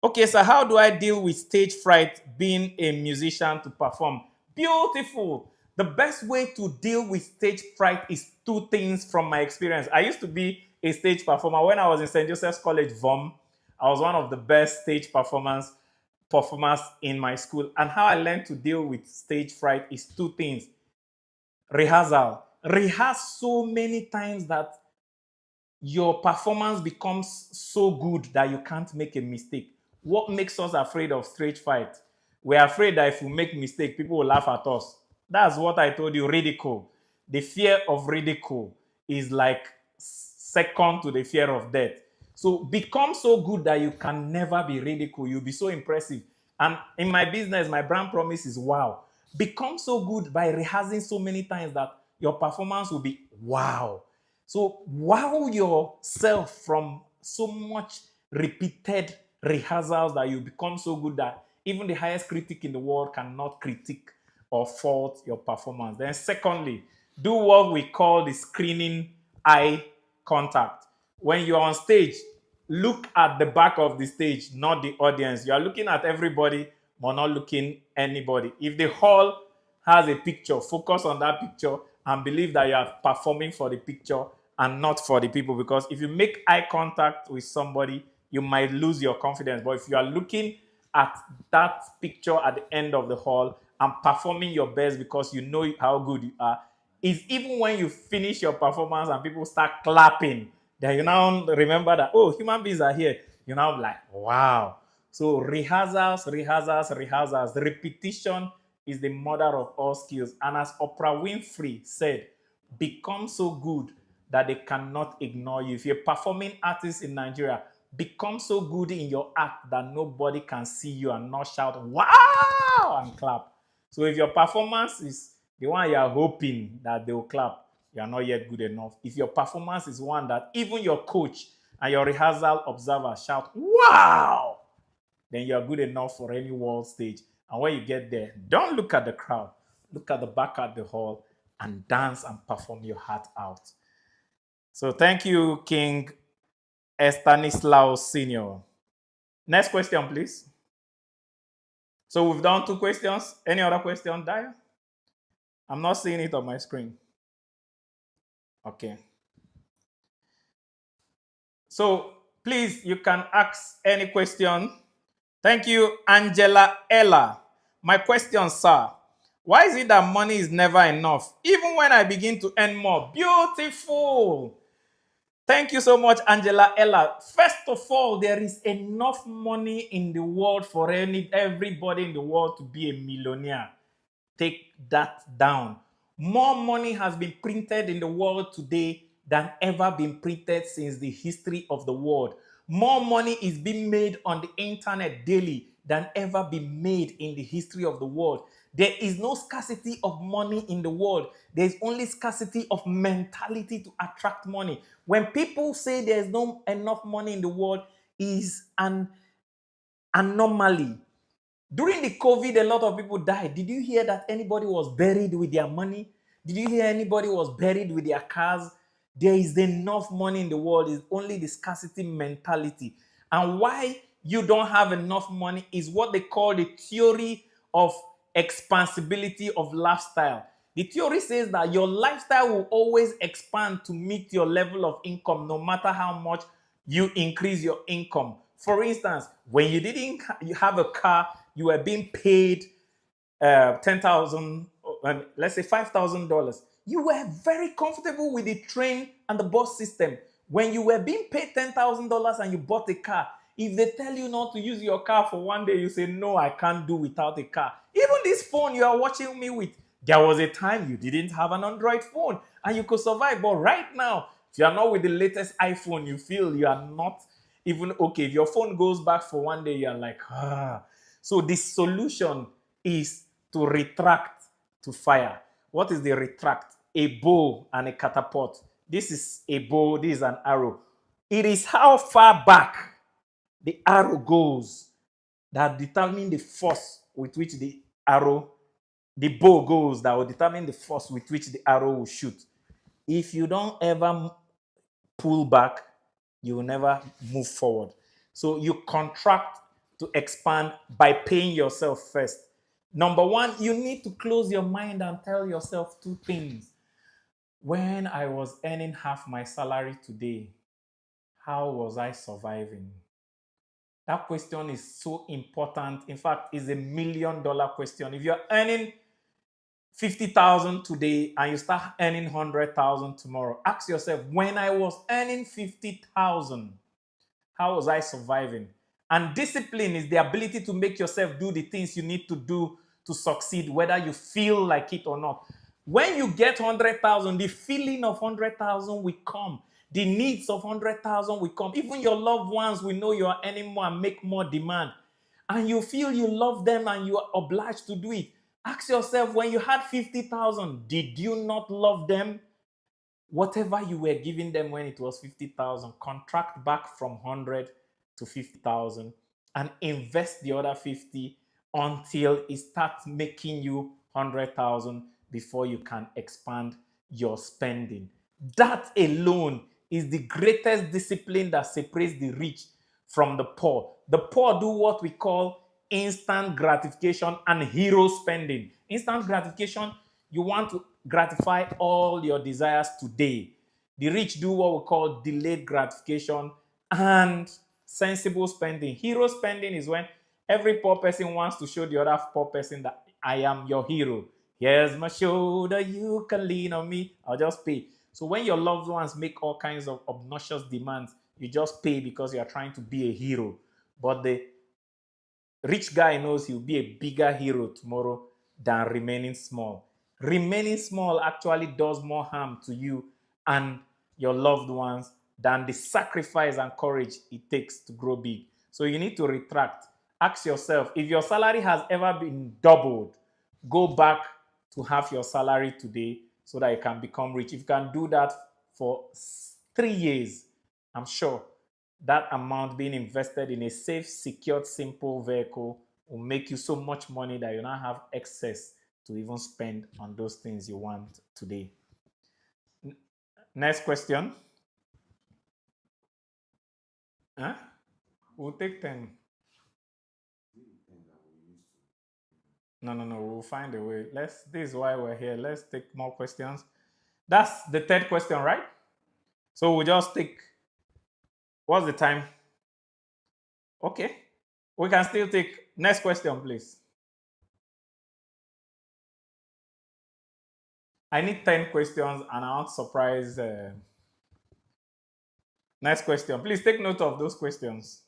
S8: Okay, so how do I deal with stage fright being a musician to perform? Beautiful. The best way to deal with stage fright is two things from my experience. I used to be a stage performer. When I was in St. Joseph's College, VOM, I was one of the best stage performers in my school. And how I learned to deal with stage fright is two things. Rehearsal. Rehearse so many times that your performance becomes so good that you can't make a mistake. What makes us afraid of stage fright? We're afraid that if we make mistake, people will laugh at us. That's what I told you, ridicule. The fear of ridicule is like second to the fear of death. So become so good that you can never be ridiculed. You'll be so impressive. And in my business, my brand promise is wow. Become so good by rehearsing so many times that your performance will be wow. So wow yourself from so much repeated rehearsals that you become so good that even the highest critic in the world cannot critique or fault your performance. Then secondly, do what we call the screening eye contact. When you're on stage, look at the back of the stage, not the audience. You are looking at everybody, but not looking anybody. If the hall has a picture, focus on that picture and believe that you are performing for the picture and not for the people. Because if you make eye contact with somebody, you might lose your confidence. But if you are looking at that picture at the end of the hall and performing your best because you know how good you are, is even when you finish your performance and people start clapping, then you now remember that, oh, human beings are here. You're now like, wow. So rehearsals. Repetition is the mother of all skills. And as Oprah Winfrey said, become so good that they cannot ignore you. If you're a performing artist in Nigeria, become so good in your act that nobody can see you and not shout, wow, and clap. So if your performance is the one you are hoping that they will clap, you are not yet good enough. If your performance is one that even your coach and your rehearsal observer shout, wow, then you are good enough for any world stage. And when you get there, don't look at the crowd. Look at the back at the hall and dance and perform your heart out. So thank you, King Stanislaus Senior. Next question, please. So we've done two questions. Any other question, Daya? I'm not seeing it on my screen. Okay. So please, you can ask any question. Thank you, Angela Ella. My question, sir. Why is it that money is never enough? Even when I begin to earn more. Beautiful. Thank you so much, Angela Ella. First of all, there is enough money in the world for everybody in the world to be a millionaire. Take that down. More money has been printed in the world today than ever been printed since the history of the world. More money is being made on the internet daily than ever been made in the history of the world. There is no scarcity of money in the world. There's only scarcity of mentality to attract money. When people say there's no enough money in the world, is an anomaly. During the COVID, a lot of people died. Did you hear that anybody was buried with their money? Did you hear anybody was buried with their cars? There is enough money in the world. It's only the scarcity mentality. And why you don't have enough money is what they call the theory of expansibility of lifestyle. The theory says that your lifestyle will always expand to meet your level of income, no matter how much you increase your income. For instance, when you didn't you have a car, you were being paid 10,000, let's say $5,000. You were very comfortable with the train and the bus system. When you were being paid $10,000 and you bought a car, if they tell you not to use your car for one day, you say, no, I can't do without a car. Even this phone you are watching me with, there was a time you didn't have an Android phone and you could survive. But right now, if you are not with the latest iPhone, you feel you are not even okay. If your phone goes back for one day, you're like, ah. So the solution is to retract to fire. What is the retract? A bow and a catapult. This is a bow, this is an arrow. It is how far back the arrow goes that determine the force with which the bow goes, that will determine the force with which the arrow will shoot. If you don't ever pull back, you will never move forward. So you contract to expand by paying yourself first. Number one, you need to close your mind and tell yourself two things. When I was earning half my salary today, how was I surviving? That question is so important. In fact, it's $1 million question. If you're earning 50,000 today and you start earning 100,000 tomorrow, ask yourself, when I was earning 50,000, how was I surviving? And discipline is the ability to make yourself do the things you need to do to succeed, whether you feel like it or not. When you get 100,000, the feeling of 100,000 will come. The needs of 100,000 will come. Even your loved ones will know you are earning more and make more demand. And you feel you love them and you are obliged to do it. Ask yourself, when you had 50,000, did you not love them? Whatever you were giving them when it was 50,000, contract back from 100 to 50,000 and invest the other 50 until it starts making you 100,000 before you can expand your spending. That alone is the greatest discipline that separates the rich from the poor. The poor do what we call instant gratification and hero spending. Instant gratification, you want to gratify all your desires today. The rich do what we call delayed gratification and sensible spending. Hero spending is when every poor person wants to show the other poor person that I am your hero. Here's my shoulder, you can lean on me. I'll just pay. So when your loved ones make all kinds of obnoxious demands, you just pay because you are trying to be a hero. But the rich guy knows he'll be a bigger hero tomorrow than remaining small. Remaining small actually does more harm to you and your loved ones than the sacrifice and courage it takes to grow big. So you need to retract. Ask yourself, if your salary has ever been doubled, go back to half your salary today so that you can become rich. If you can do that for 3 years, I'm sure that amount being invested in a safe, secured, simple vehicle will make you so much money that you now have excess to even spend on those things you want today. Next question. Huh? We'll take 10. No. We'll find a way. This is why we're here. Let's take more questions. That's the third question, right? So we'll just take, what's the time? Okay. We can still take next question, please. I need 10 questions and I want to surprise. Next question. Please take note of those questions.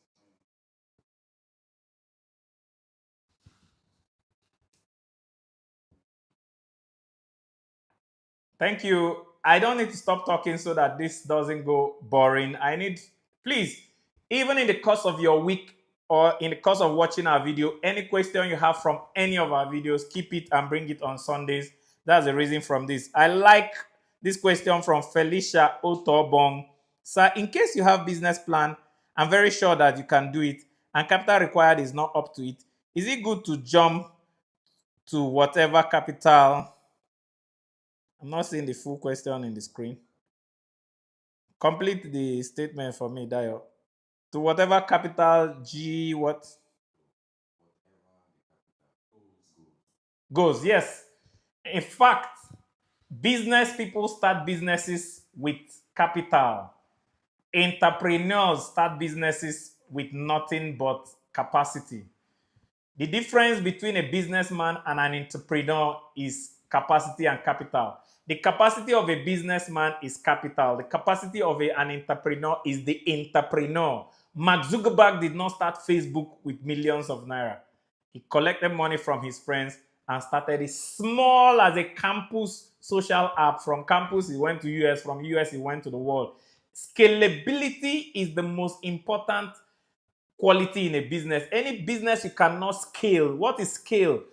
S8: Thank you. I don't need to stop talking so that this doesn't go boring. I need, please, even in the course of your week or in the course of watching our video, any question you have from any of our videos, keep it and bring it on Sundays. That's the reason from this. I like this question from Felicia Otobong. Sir, in case you have business plan, I'm very sure that you can do it and capital required is not up to it. Is it good to jump to whatever capital? I'm not seeing the full question in the screen. Complete the statement for me, Dayo. To whatever capital G what goes. Yes. In fact, business people start businesses with capital. Entrepreneurs start businesses with nothing but capacity. The difference between a businessman and an entrepreneur is capacity and capital. The capacity of a businessman is capital. The capacity of an entrepreneur is the entrepreneur. Mark Zuckerberg did not start Facebook with millions of naira. He collected money from his friends and started it small as a campus social app. From campus, he went to US. From US, he went to the world. Scalability is the most important quality in a business. Any business you cannot scale. What is scale?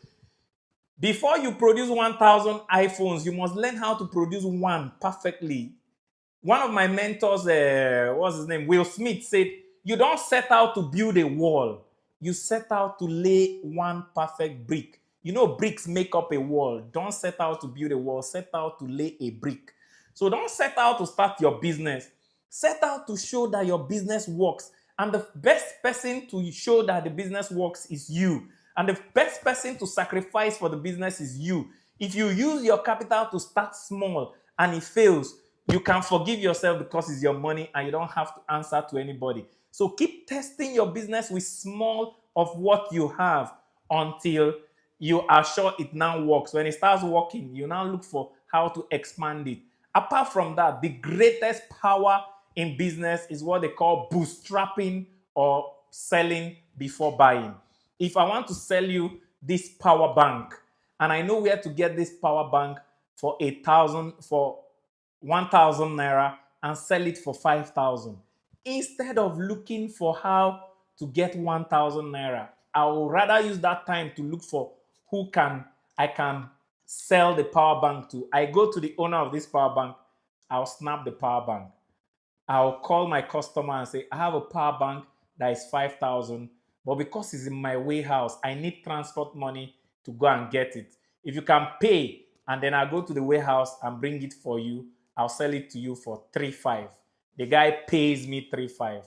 S8: Before you produce 1,000 iPhones, you must learn how to produce one perfectly. One of my mentors, what's his name? Will Smith said, you don't set out to build a wall. You set out to lay one perfect brick. You know, bricks make up a wall. Don't set out to build a wall. Set out to lay a brick. So don't set out to start your business. Set out to show that your business works. And the best person to show that the business works is you. And the best person to sacrifice for the business is you. If you use your capital to start small and it fails, you can forgive yourself because it's your money and you don't have to answer to anybody. So keep testing your business with small of what you have until you are sure it now works. When it starts working, you now look for how to expand it. Apart from that, the greatest power in business is what they call bootstrapping or selling before buying. If I want to sell you this power bank and I know where to get this power bank for 1,000 naira and sell it for 5,000, instead of looking for how to get 1,000 naira, I would rather use that time to look for who I can sell the power bank to. I go to the owner of this power bank, I'll snap the power bank. I'll call my customer and say, I have a power bank that is 5,000, but because it's in my warehouse, I need transport money to go and get it. If you can pay, and then I'll go to the warehouse and bring it for you, I'll sell it to you for 3,500. The guy pays me 3,500.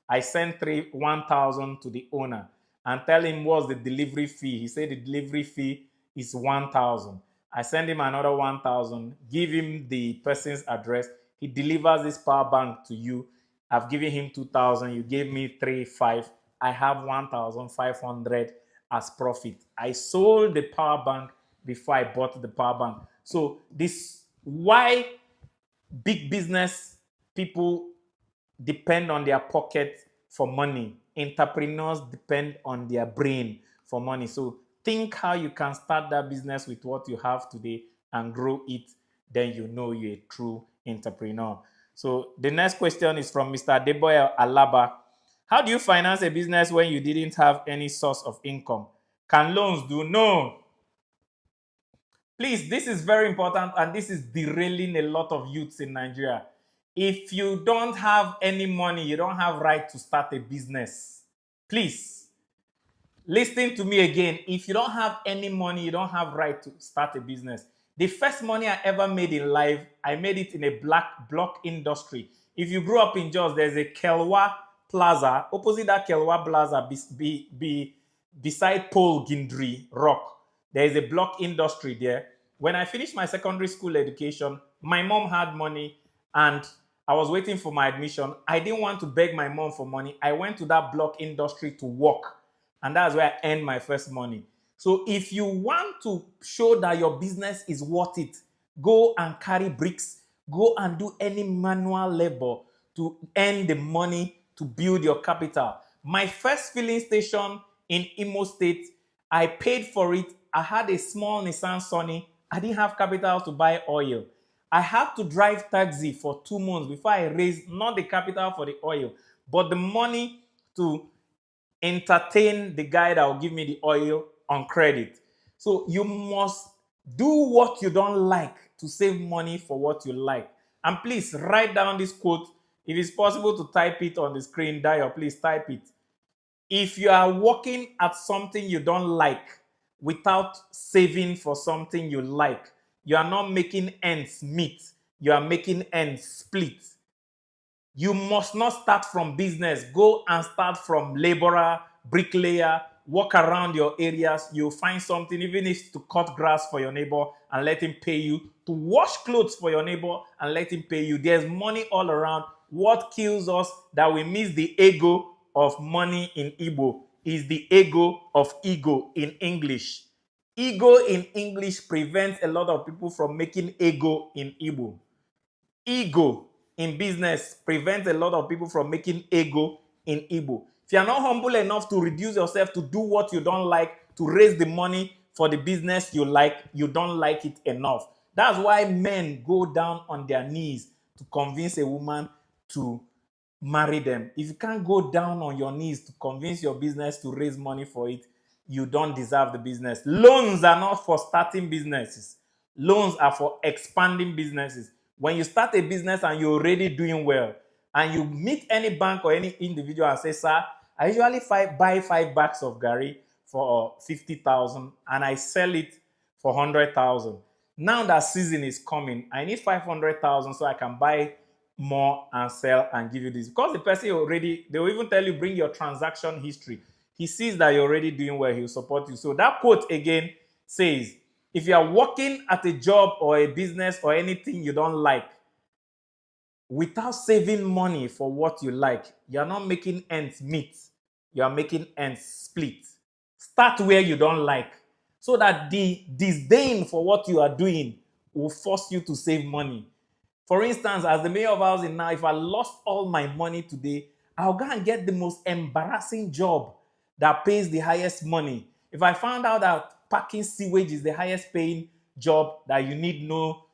S8: I send 1,000 to the owner and tell him what's the delivery fee. He said the delivery fee is 1,000. I send him another 1,000, give him the person's address. He delivers this power bank to you. I've given him 2,000. You gave me 3,500. I have 1,500 as profit. I sold the power bank before I bought the power bank. So this why big business people depend on their pocket for money. Entrepreneurs depend on their brain for money. So think how you can start that business with what you have today and grow it. Then you know you're a true entrepreneur. So the next question is from Mr. Deboye Alaba. How do you finance a business when you didn't have any source of income? Can loans do? No. Please, this is very important and this is derailing a lot of youths in Nigeria. If you don't have any money, you don't have right to start a business. Please, listen to me again. If you don't have any money, you don't have right to start a business. The first money I ever made in life, I made it in a black block industry. If you grew up in Jos, there's a Kelwa Plaza. Opposite that Kelwa Plaza, beside Paul Gindri Rock, there is a block industry there. When I finished my secondary school education, my mom had money and I was waiting for my admission. I didn't want to beg my mom for money. I went to that block industry to work. And that's where I earned my first money. So if you want to show that your business is worth it, Go and carry bricks. Go and do any manual labor to earn the money to build your capital. My first filling station in Imo State, I paid for it. I had a small Nissan Sunny. I didn't have capital to buy oil. I had to drive taxi for 2 months before I raised not the capital for the oil, but the money to entertain the guy that will give me the oil on credit. So you must do what you don't like to save money for what you like. And please write down this quote. If it's possible to type it on the screen, Dio, please type it. If you are working at something you don't like without saving for something you like, you are not making ends meet. You are making ends split. You must not start from business. Go and start from laborer, bricklayer, walk around your areas. You'll find something, even if it's to cut grass for your neighbor and let him pay you, to wash clothes for your neighbor and let him pay you. There's money all around. What kills us that we miss the ego of money in Igbo is the ego of ego in English. Ego in English prevents a lot of people from making ego in Igbo. Ego in business prevents a lot of people from making ego in Igbo. If you are not humble enough to reduce yourself to do what you don't like, to raise the money for the business you like, you don't like it enough. That's why men go down on their knees to convince a woman to marry them. If you can't go down on your knees to convince your business to raise money for it, you don't deserve the business. Loans are not for starting businesses. Loans are for expanding businesses. When you start a business and you're already doing well, and you meet any bank or any individual and say, sir, I usually buy 5 bags of Gary for 50,000 and I sell it for 100,000. Now that season is coming, I need 500,000 so I can buy more and sell and give you this. Because the person already, they will even tell you, bring your transaction history. He sees that you're already doing well, he'll support you. So that quote again says, if you are working at a job or a business or anything you don't like, without saving money for what you like, you're not making ends meet. You're making ends split. Start where you don't like, so that the disdain for what you are doing will force you to save money. For instance, as the mayor of housing now, if I lost all my money today, I'll go and get the most embarrassing job that pays the highest money. If I found out that packing sewage is the highest paying job that you need no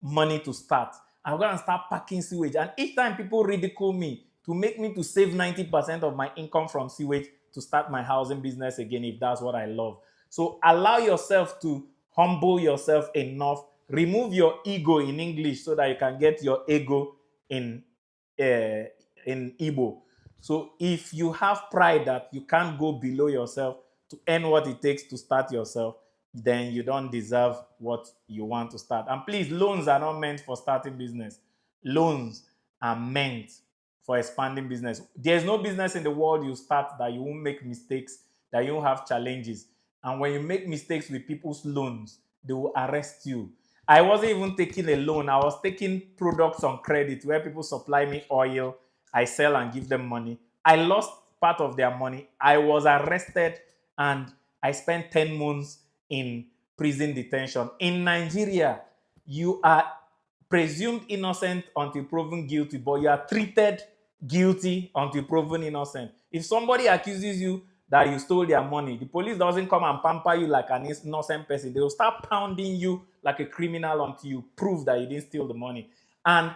S8: money to start, I'm going to start packing sewage. And each time people ridicule me to make me to save 90% of my income from sewage to start my housing business again, if that's what I love. So allow yourself to humble yourself enough. Remove your ego in English so that you can get your ego in Igbo. So if you have pride that you can't go below yourself to earn what it takes to start yourself, then you don't deserve what you want to start. And please, loans are not meant for starting business. Loans are meant for expanding business. There's no business in the world you start that you won't make mistakes, that you won't have challenges. And when you make mistakes with people's loans, they will arrest you. I wasn't even taking a loan. I was taking products on credit where people supply me oil. I sell and give them money. I lost part of their money. I was arrested and I spent 10 months in prison detention. In Nigeria, you are presumed innocent until proven guilty, but you are treated guilty until proven innocent. If somebody accuses you that you stole their money, the police doesn't come and pamper you like an innocent person. They will start pounding you like a criminal until you prove that you didn't steal the money. And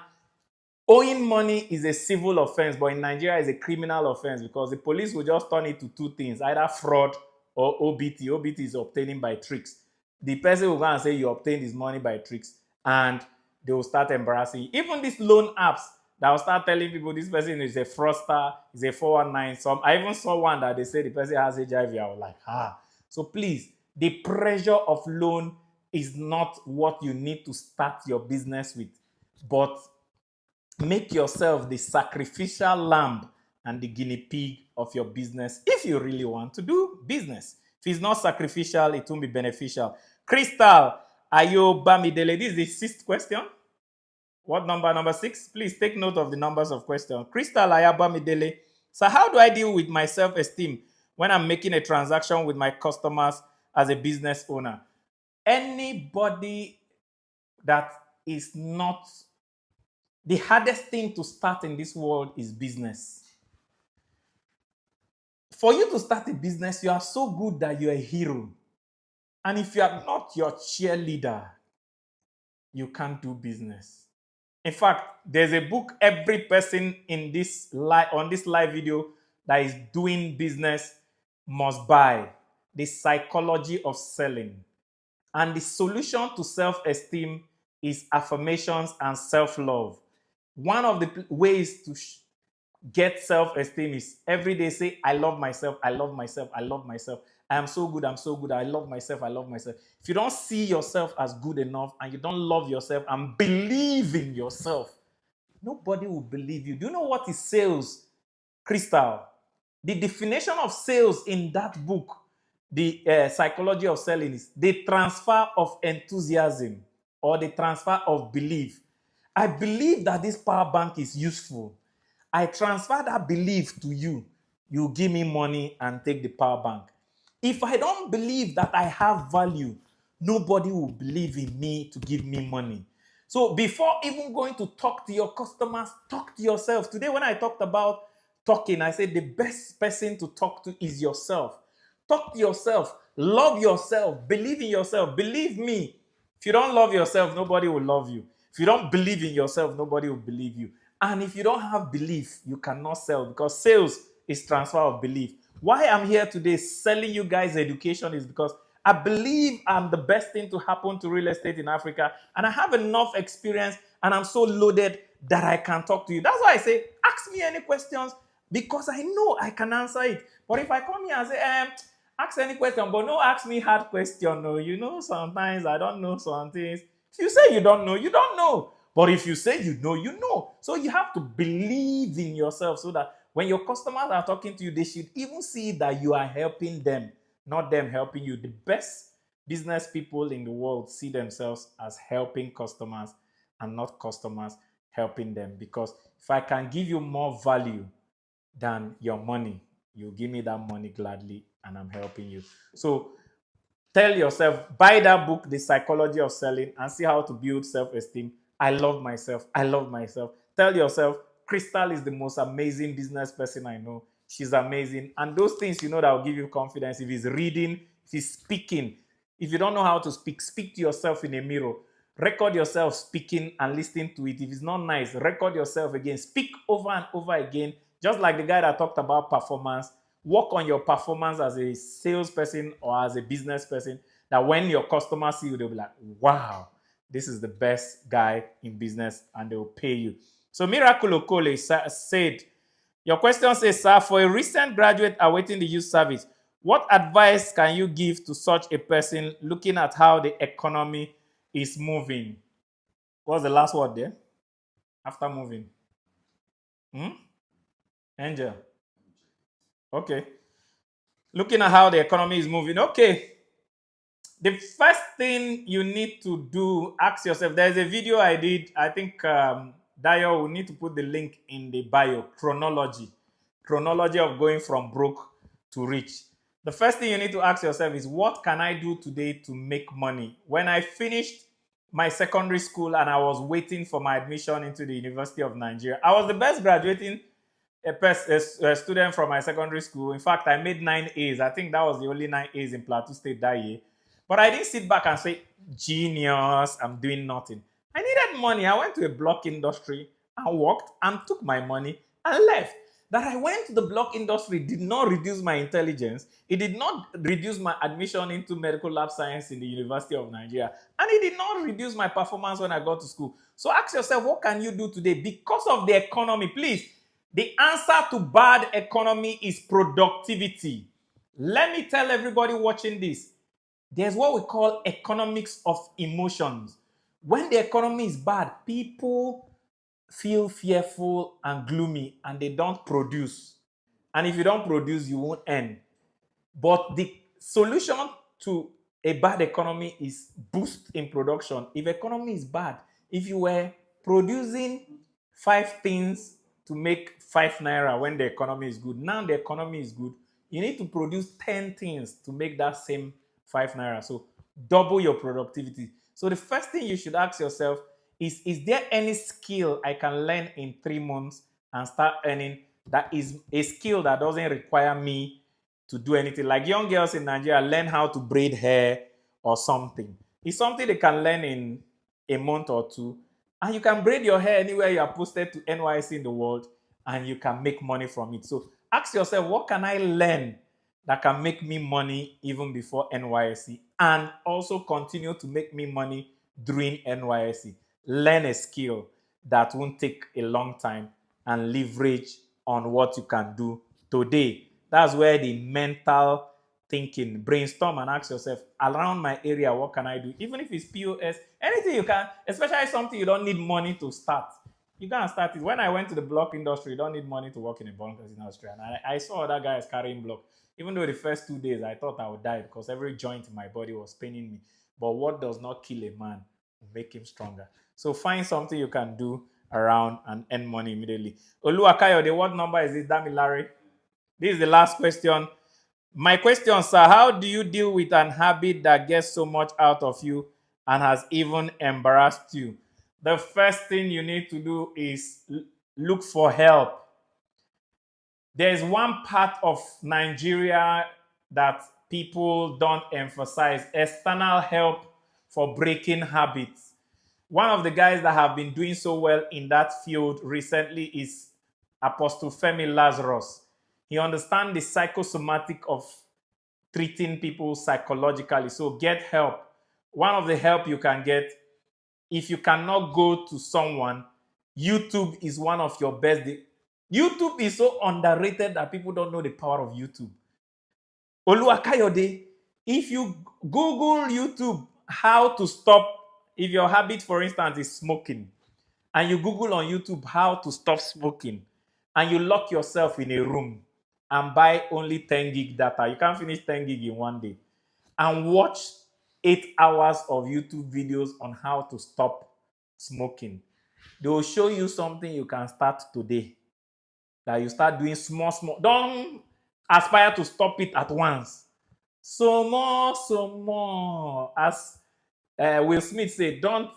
S8: owing money is a civil offense, but in Nigeria it's a criminal offense because the police will just turn it to 2 things, either fraud or OBT. OBT is obtaining by tricks. The person will go and say you obtained his money by tricks, and they will start embarrassing you. Even these loan apps that will start telling people this person is a fraudster, is a 419. I even saw one that they say the person has HIV. I was like, So please, the pressure of loan is not what you need to start your business with, but make yourself the sacrificial lamb and the guinea pig of your business if you really want to do business. If it's not sacrificial, it won't be beneficial. Crystal Ayo Bamidele, this is the 6th question. What number? Number 6? Please take note of the numbers of questions. Crystal Ayo Bamidele. So how do I deal with my self-esteem when I'm making a transaction with my customers as a business owner? Anybody that is not the hardest thing to start in this world is business. For you to start a business, you are so good that you're a hero. And if you are not your cheerleader, you can't do business. In fact, there's a book every person in this on this live video that is doing business must buy. The Psychology of Selling. And the solution to self-esteem is affirmations and self-love. One of the ways to get self-esteem is every day say, I love myself, I love myself, I love myself. I am so good, I'm so good, I love myself, I love myself. If you don't see yourself as good enough and you don't love yourself and believe in yourself, nobody will believe you. Do you know what is sales, Crystal? The definition of sales in that book, the Psychology of Selling, is the transfer of enthusiasm or the transfer of belief. I believe that this power bank is useful. I transfer that belief to you. You give me money and take the power bank. If I don't believe that I have value, nobody will believe in me to give me money. So before even going to talk to your customers, talk to yourself. Today when I talked about talking, I said the best person to talk to is yourself. Talk to yourself. Love yourself. Believe in yourself. Believe me. If you don't love yourself, nobody will love you. If you don't believe in yourself, nobody will believe you. And if you don't have belief, you cannot sell, because sales is transfer of belief. Why I'm here today selling you guys education is because I believe I'm the best thing to happen to real estate in Africa. And I have enough experience and I'm so loaded that I can talk to you. That's why I say, ask me any questions, because I know I can answer it. But if I come here and say, ask any question, but no, ask me hard question. No, you know, sometimes I don't know some things. If you say you don't know, you don't know. But if you say you know, you know. So you have to believe in yourself so that when your customers are talking to you, they should even see that you are helping them, not them helping you. The best business people in the world see themselves as helping customers and not customers helping them. Because if I can give you more value than your money, you give me that money gladly and I'm helping you. So tell yourself, buy that book, The Psychology of Selling, and see how to build self-esteem. I love myself. I love myself. Tell yourself, Crystal is the most amazing business person I know. She's amazing. And those things, you know, that will give you confidence. If it's reading, if it's speaking. If you don't know how to speak, speak to yourself in a mirror. Record yourself speaking and listening to it. If it's not nice, record yourself again. Speak over and over again. Just like the guy that talked about performance. Work on your performance as a salesperson or as a business person, that when your customers see you, they'll be like, wow, this is the best guy in business, and they will pay you. So Miracle Okole said, your question says, sir, for a recent graduate awaiting the youth service, what advice can you give to such a person looking at how the economy is moving? What's the last word there? After moving? Angel. Okay. Looking at how the economy is moving. Okay. The first thing you need to do, ask yourself, there's a video I did. I think Dayo will need to put the link in the bio. Chronology of going from broke to rich. The first thing you need to ask yourself is, what can I do today to make money? When I finished my secondary school and I was waiting for my admission into the University of Nigeria, I was the best graduating a student from my secondary school. In fact, I made 9 A's. I think that was the only 9 A's in Plateau State that year. But I didn't sit back and say, genius, I'm doing nothing. I needed money. I went to a block industry and worked and took my money and left. That I went to the block industry did not reduce my intelligence. It did not reduce my admission into medical lab science in the University of Nigeria. And it did not reduce my performance when I got to school. So ask yourself, what can you do today? Because of the economy, please. The answer to bad economy is productivity. Let me tell everybody watching this. There's what we call economics of emotions. When the economy is bad, people feel fearful and gloomy and they don't produce. And if you don't produce, you won't earn. But the solution to a bad economy is boost in production. If economy is bad, if you were producing 5 things to make 5 naira when the economy is good, now the economy is good, you need to produce 10 things to make that same 5 naira. So double your productivity. So the first thing you should ask yourself is there any skill I can learn in 3 months and start earning that is a skill that doesn't require me to do anything? Like young girls in Nigeria learn how to braid hair or something. It's something they can learn in a month or two. And you can braid your hair anywhere you are posted to NYC in the world, and you can make money from it. So ask yourself, what can I learn that can make me money even before NYC and also continue to make me money during NYC? Learn a skill that won't take a long time and leverage on what you can do today. That's where the mental thinking, brainstorm and ask yourself, around my area, what can I do? Even if it's POS, anything you can, especially something you don't need money to start. You can start it. When I went to the block industry, you don't need money to work in a block industry. And I saw other guys carrying block. Even though the first 2 days I thought I would die because every joint in my body was paining me. But what does not kill a man will make him stronger. So find something you can do around and earn money immediately. Oluwakayode, what number is it? Damilare. This is the last question. My question, sir, how do you deal with an habit that gets so much out of you and has even embarrassed you? The first thing you need to do is look for help. There's one part of Nigeria that people don't emphasize: external help for breaking habits. One of the guys that have been doing so well in that field recently is Apostle Femi Lazarus. He understands the psychosomatic of treating people psychologically. So get help. One of the help you can get, if you cannot go to someone, YouTube is one of your best. YouTube is so underrated that people don't know the power of YouTube. Oluwakayode, if you Google YouTube how to stop, if your habit, for instance, is smoking, and you Google on YouTube how to stop smoking, and you lock yourself in a room and buy only 10 gig data, you can't finish 10 gig in one day, and watch 8 hours of YouTube videos on how to stop smoking. They will show you something you can start today. That you start doing small. Don't aspire to stop it at once. So more. As Will Smith said, don't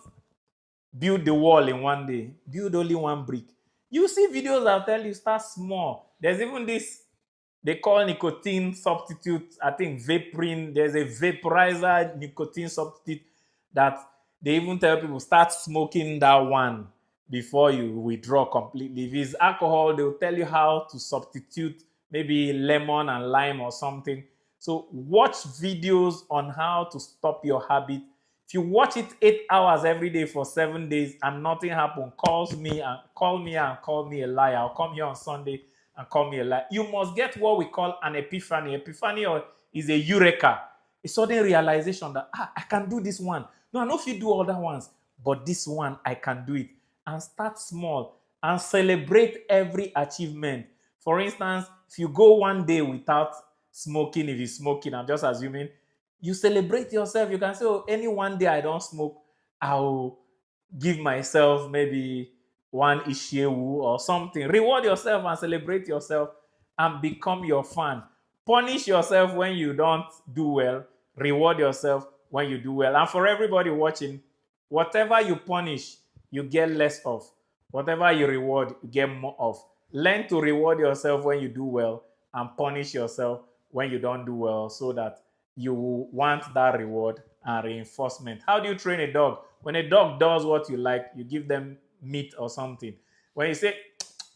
S8: build the wall in one day. Build only one brick. You see videos that tell you start small. There's even this, they call nicotine substitute, I think vaporing. There's a vaporizer nicotine substitute that they even tell people start smoking that one before you withdraw completely. If it's alcohol, they'll tell you how to substitute maybe lemon and lime or something. So watch videos on how to stop your habit. If you watch it 8 hours every day for 7 days and nothing happened, call me and call me a liar. I'll come here on Sunday and call me a liar. You must get what we call an epiphany. Epiphany is a eureka, a sudden realization that I can do this one. No, I know if you do other ones, but this one I can do it. And start small and celebrate every achievement. For instance, if you go one day without smoking, if you're smoking, I'm just assuming, you celebrate yourself. You can say, oh, any one day I don't smoke, I'll give myself maybe one ishewu or something. Reward yourself and celebrate yourself and become your fan. Punish yourself when you don't do well. Reward yourself when you do well. And for everybody watching, whatever you punish, you get less of. Whatever you reward, you get more of. Learn to reward yourself when you do well and punish yourself when you don't do well, so that you want that reward and reinforcement. How do you train a dog? When a dog does what you like, you give them meat or something. When you say,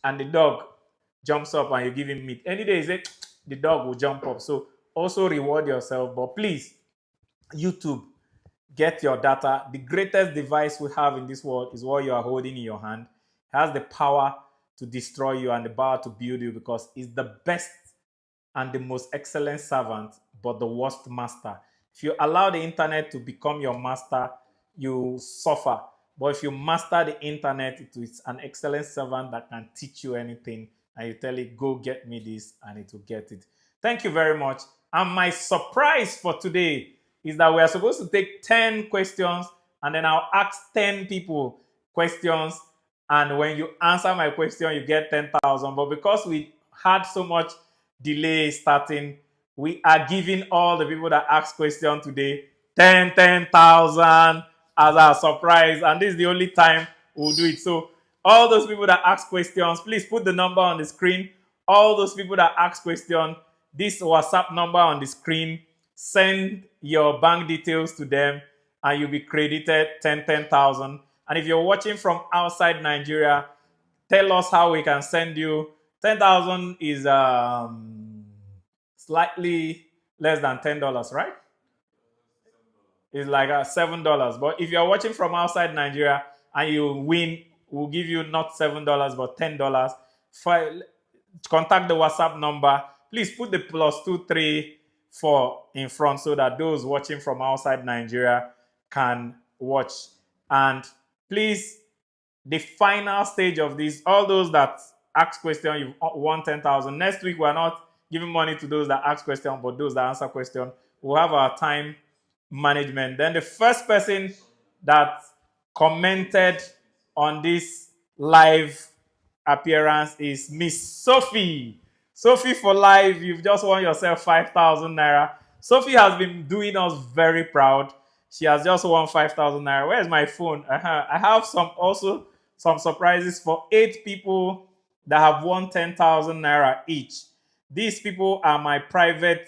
S8: and the dog jumps up and you give him meat, any day you say, the dog will jump up. So also reward yourself. But please, YouTube, get your data. The greatest device we have in this world is what you are holding in your hand. It has the power to destroy you and the power to build you, because it's the best and the most excellent servant, but the worst master. If you allow the internet to become your master, you suffer. But if you master the internet, it is an excellent servant that can teach you anything, and you tell it, go get me this, and it will get it. Thank you very much. And my surprise for today is that we are supposed to take 10 questions, and then I'll ask 10 people questions, and when you answer my question, you get 10,000. But because we had so much delay starting, we are giving all the people that asked questions today 10,000 as our surprise. And this is the only time we'll do it. So all those people that ask questions, please put the number on the screen. All those people that ask questions, this WhatsApp number on the screen, send your bank details to them and you'll be credited 10,000. And if you're watching from outside Nigeria, tell us how we can send you. 10,000 is slightly less than $10, right? It's like $7. But if you're watching from outside Nigeria and you win, we'll give you not $7 but $10. Contact the WhatsApp number. Please put the +234 in front so that those watching from outside Nigeria can watch. And please, the final stage of this, all those that ask questions, you won 10,000. Next week, we're not giving money to those that ask questions, but those that answer questions. We'll have our time management. Then the first person that commented on this live appearance is Miss Sophie. Sophie for life, you've just won yourself 5,000 naira. Sophie has been doing us very proud. She has just won 5,000 naira. Where's my phone? I have some surprises for 8 people that have won 10,000 naira each. These people are my private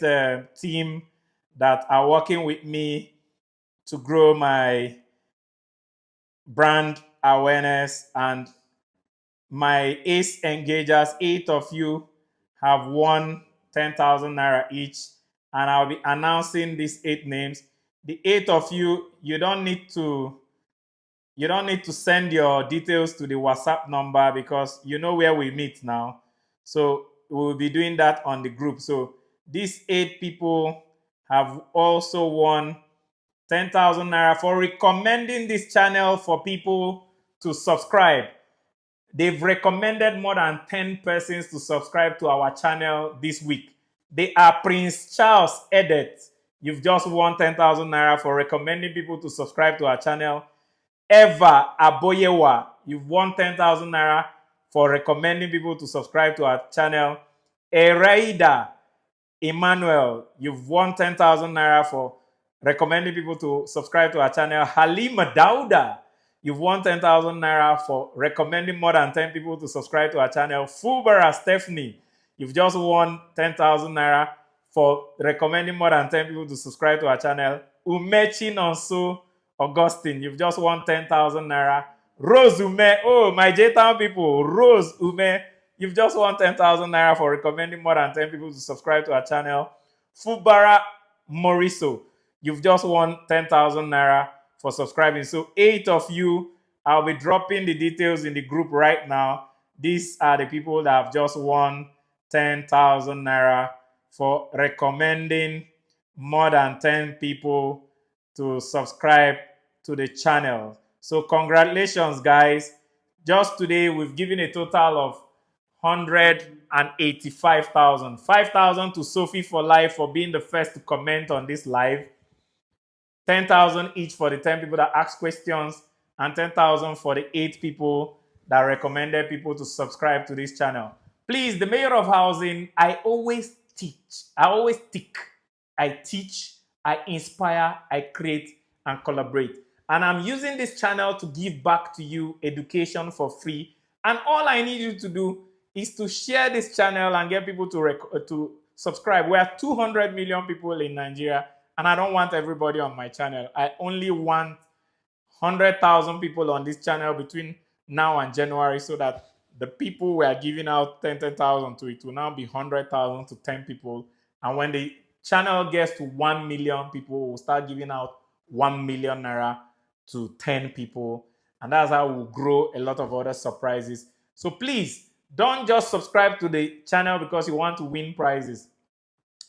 S8: team that are working with me to grow my brand awareness, and my ace engagers, 8 of you have won 10,000 naira each, and I'll be announcing these 8 names. The 8 of you, you don't need to send your details to the WhatsApp number because you know where we meet now. So we'll be doing that on the group. So these 8 people have also won 10,000 naira for recommending this channel for people to subscribe. They've recommended more than 10 persons to subscribe to our channel this week. They are Prince Charles Edet. You've just won 10,000 naira for recommending people to subscribe to our channel. Eva Aboyewa, you've won 10,000 naira for recommending people to subscribe to our channel. Ereida Emmanuel, you've won 10,000 naira for recommending people to subscribe to our channel. Halima Dauda, you've won 10,000 naira for recommending more than 10 people to subscribe to our channel. Fubara Stephanie, you've just won 10,000 naira for recommending more than 10 people to subscribe to our channel. Umechi Nonso Augustine, you've just won 10,000 naira. Rose Ume, oh, my J-Town people, Rose Ume, you've just won 10,000 naira for recommending more than 10 people to subscribe to our channel. Fubara Moriso, you've just won 10,000 naira for subscribing. So 8 of you, I'll be dropping the details in the group right now. These are the people that have just won 10,000 naira for recommending more than 10 people to subscribe to the channel. So congratulations, guys. Just today, we've given a total of 185,000. 5,000 to Sophie for life for being the first to comment on this live. 10,000 each for the 10 people that asked questions, and 10,000 for the 8 people that recommended people to subscribe to this channel. Please, the Mayor of Housing, I always teach. I teach, I inspire, I create, and collaborate. And I'm using this channel to give back to you education for free. And all I need you to do is to share this channel and get people to subscribe. We are 200 million people in Nigeria, and I don't want everybody on my channel. I only want 100,000 people on this channel between now and January, so that the people we are giving out 10,000 to, it will now be 100,000 to 10 people. And when the channel gets to 1 million people, we'll start giving out 1 million naira to 10 people. And that's how we'll grow a lot of other surprises. So please, don't just subscribe to the channel because you want to win prizes.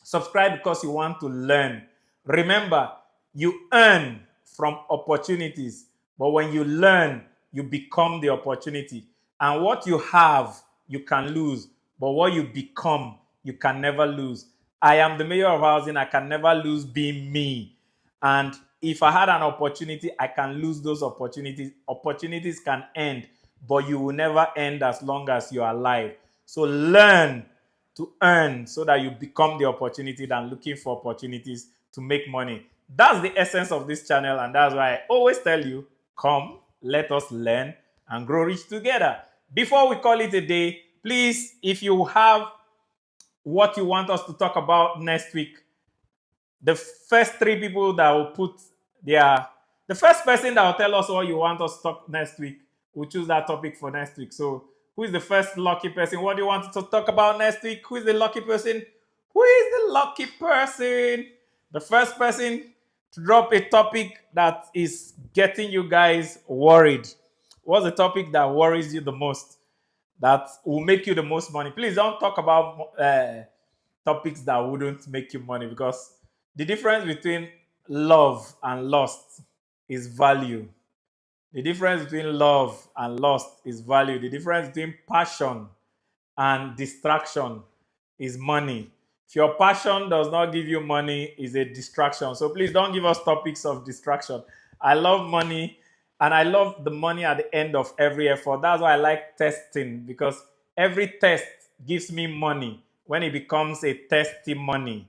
S8: Subscribe because you want to learn. Remember, you earn from opportunities, but when you learn, you become the opportunity. And what you have, you can lose, but what you become, you can never lose. I am the Mayor of Housing. I can never lose being me. And if I had an opportunity, I can lose those opportunities. Opportunities can end, but you will never end as long as you are alive. So learn to earn so that you become the opportunity than looking for opportunities to make money. That's the essence of this channel, and that's why I always tell you, come, let us learn and grow rich together. Before we call it a day, please, if you have what you want us to talk about next week, the first three people that will put the first person that will tell us what you want us to talk next week, we'll choose that topic for next week. So who is the first lucky person? What do you want to talk about next week? Who is the lucky person? Who is the lucky person? The first person to drop a topic that is getting you guys worried. What's the topic that worries you the most? That will make you the most money? Please don't talk about topics that wouldn't make you money, because the difference between love and lust is value. The difference between love and lust is value. The difference between passion and distraction is money. If your passion does not give you money, it's a distraction. So please don't give us topics of distraction. I love money, and I love the money at the end of every effort. That's why I like testing, because every test gives me money when it becomes a testimony.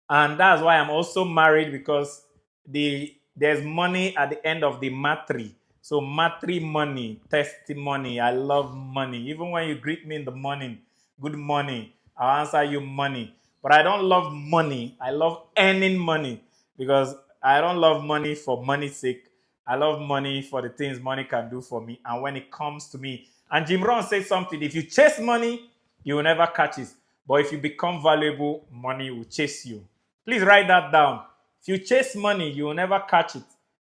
S8: And that's why I'm also married, because there's money at the end of the matri. So matrimony, testimony. I love money. Even when you greet me in the morning, good morning, I'll answer you money. But I don't love money. I love earning money, because I don't love money for money's sake. I love money for the things money can do for me. And when it comes to me, and Jim Rohn says something, if you chase money, you will never catch it. But if you become valuable, money will chase you. Please write that down. If you chase money, you will never catch it.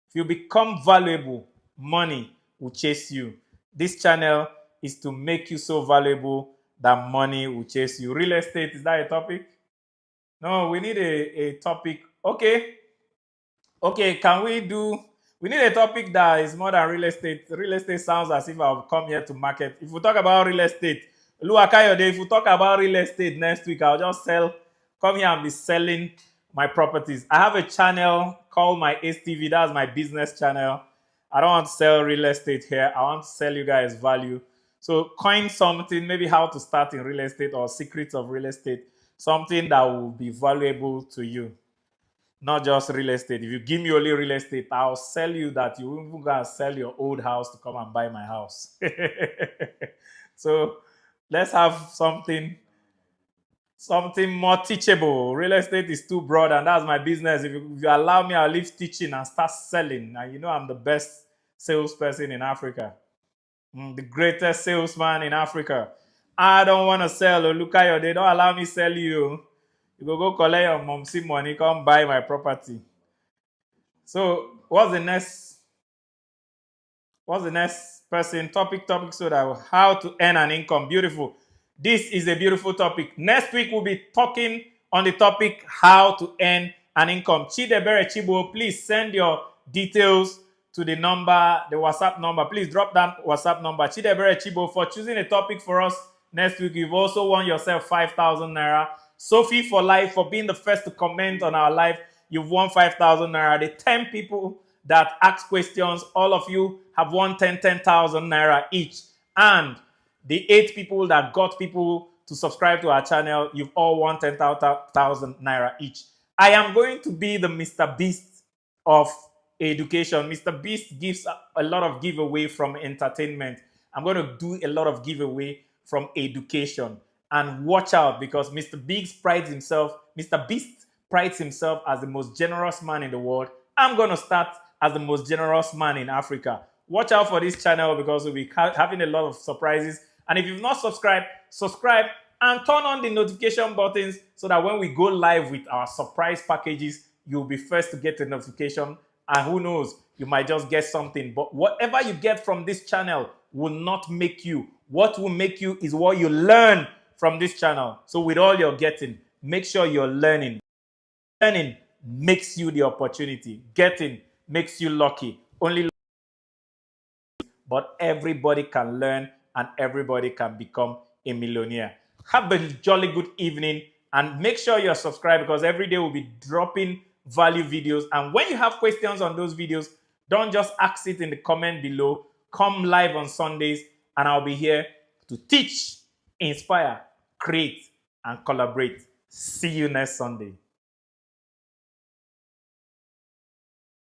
S8: If you become valuable, money will chase you. This channel is to make you so valuable that money will chase you. Real estate, is that a topic? No, we need a topic. Okay, can we need a topic that is more than real estate. Real estate sounds as if I've come here to market. If we talk about real estate, if we talk about real estate next week, I'll just come here and be selling my properties. I have a channel called my Ace TV. That's my business channel. I don't want to sell real estate here. I want to sell you guys value. So coin something, maybe how to start in real estate or secrets of real estate, something that will be valuable to you. Not just real estate. If you give me only real estate, I'll sell you that you even go and sell your old house to come and buy my house. So let's have something more teachable. Real estate is too broad, and that's my business. If you allow me, I'll leave teaching and start selling. And you know I'm the best salesperson in Africa. The greatest salesman in Africa. I don't want to sell. Look at you. They don't allow me sell you. You go collect your mom's money, come buy my property. So what's the next person? Topic so that how to earn an income. Beautiful. This is a beautiful topic. Next week we'll be talking on the topic how to earn an income. Chidebere Chibo, please send your details to the number, the WhatsApp number. Please drop that WhatsApp number. Chidebere Chibo, for choosing a topic for us next week. You've also won yourself 5,000 naira. Sophie for life, for being the first to comment on our live, you've won 5,000 naira. The 10 people that ask questions, all of you have won 10,000 naira each. And the 8 people that got people to subscribe to our channel, you've all won 10,000 naira each. I am going to be the Mr. Beast of education. Mr. Beast gives a lot of giveaway from entertainment. I'm going to do a lot of giveaway from education. And watch out, because Mr. Beast prides himself as the most generous man in the world. I'm going to start as the most generous man in Africa. Watch out for this channel, because we'll be having a lot of surprises. And if you've not subscribed, subscribe and turn on the notification buttons so that when we go live with our surprise packages, you'll be first to get a notification. And who knows, you might just get something. But whatever you get from this channel will not make you. What will make you is what you learn from this channel. So with all you're getting, make sure you're learning. Learning makes you the opportunity. Getting makes you lucky. But everybody can learn and everybody can become a millionaire. Have a jolly good evening, and make sure you're subscribed, because every day we'll be dropping value videos. And when you have questions on those videos, don't just ask it in the comment below. Come live on Sundays and I'll be here to teach, inspire, create, and collaborate. See you next Sunday.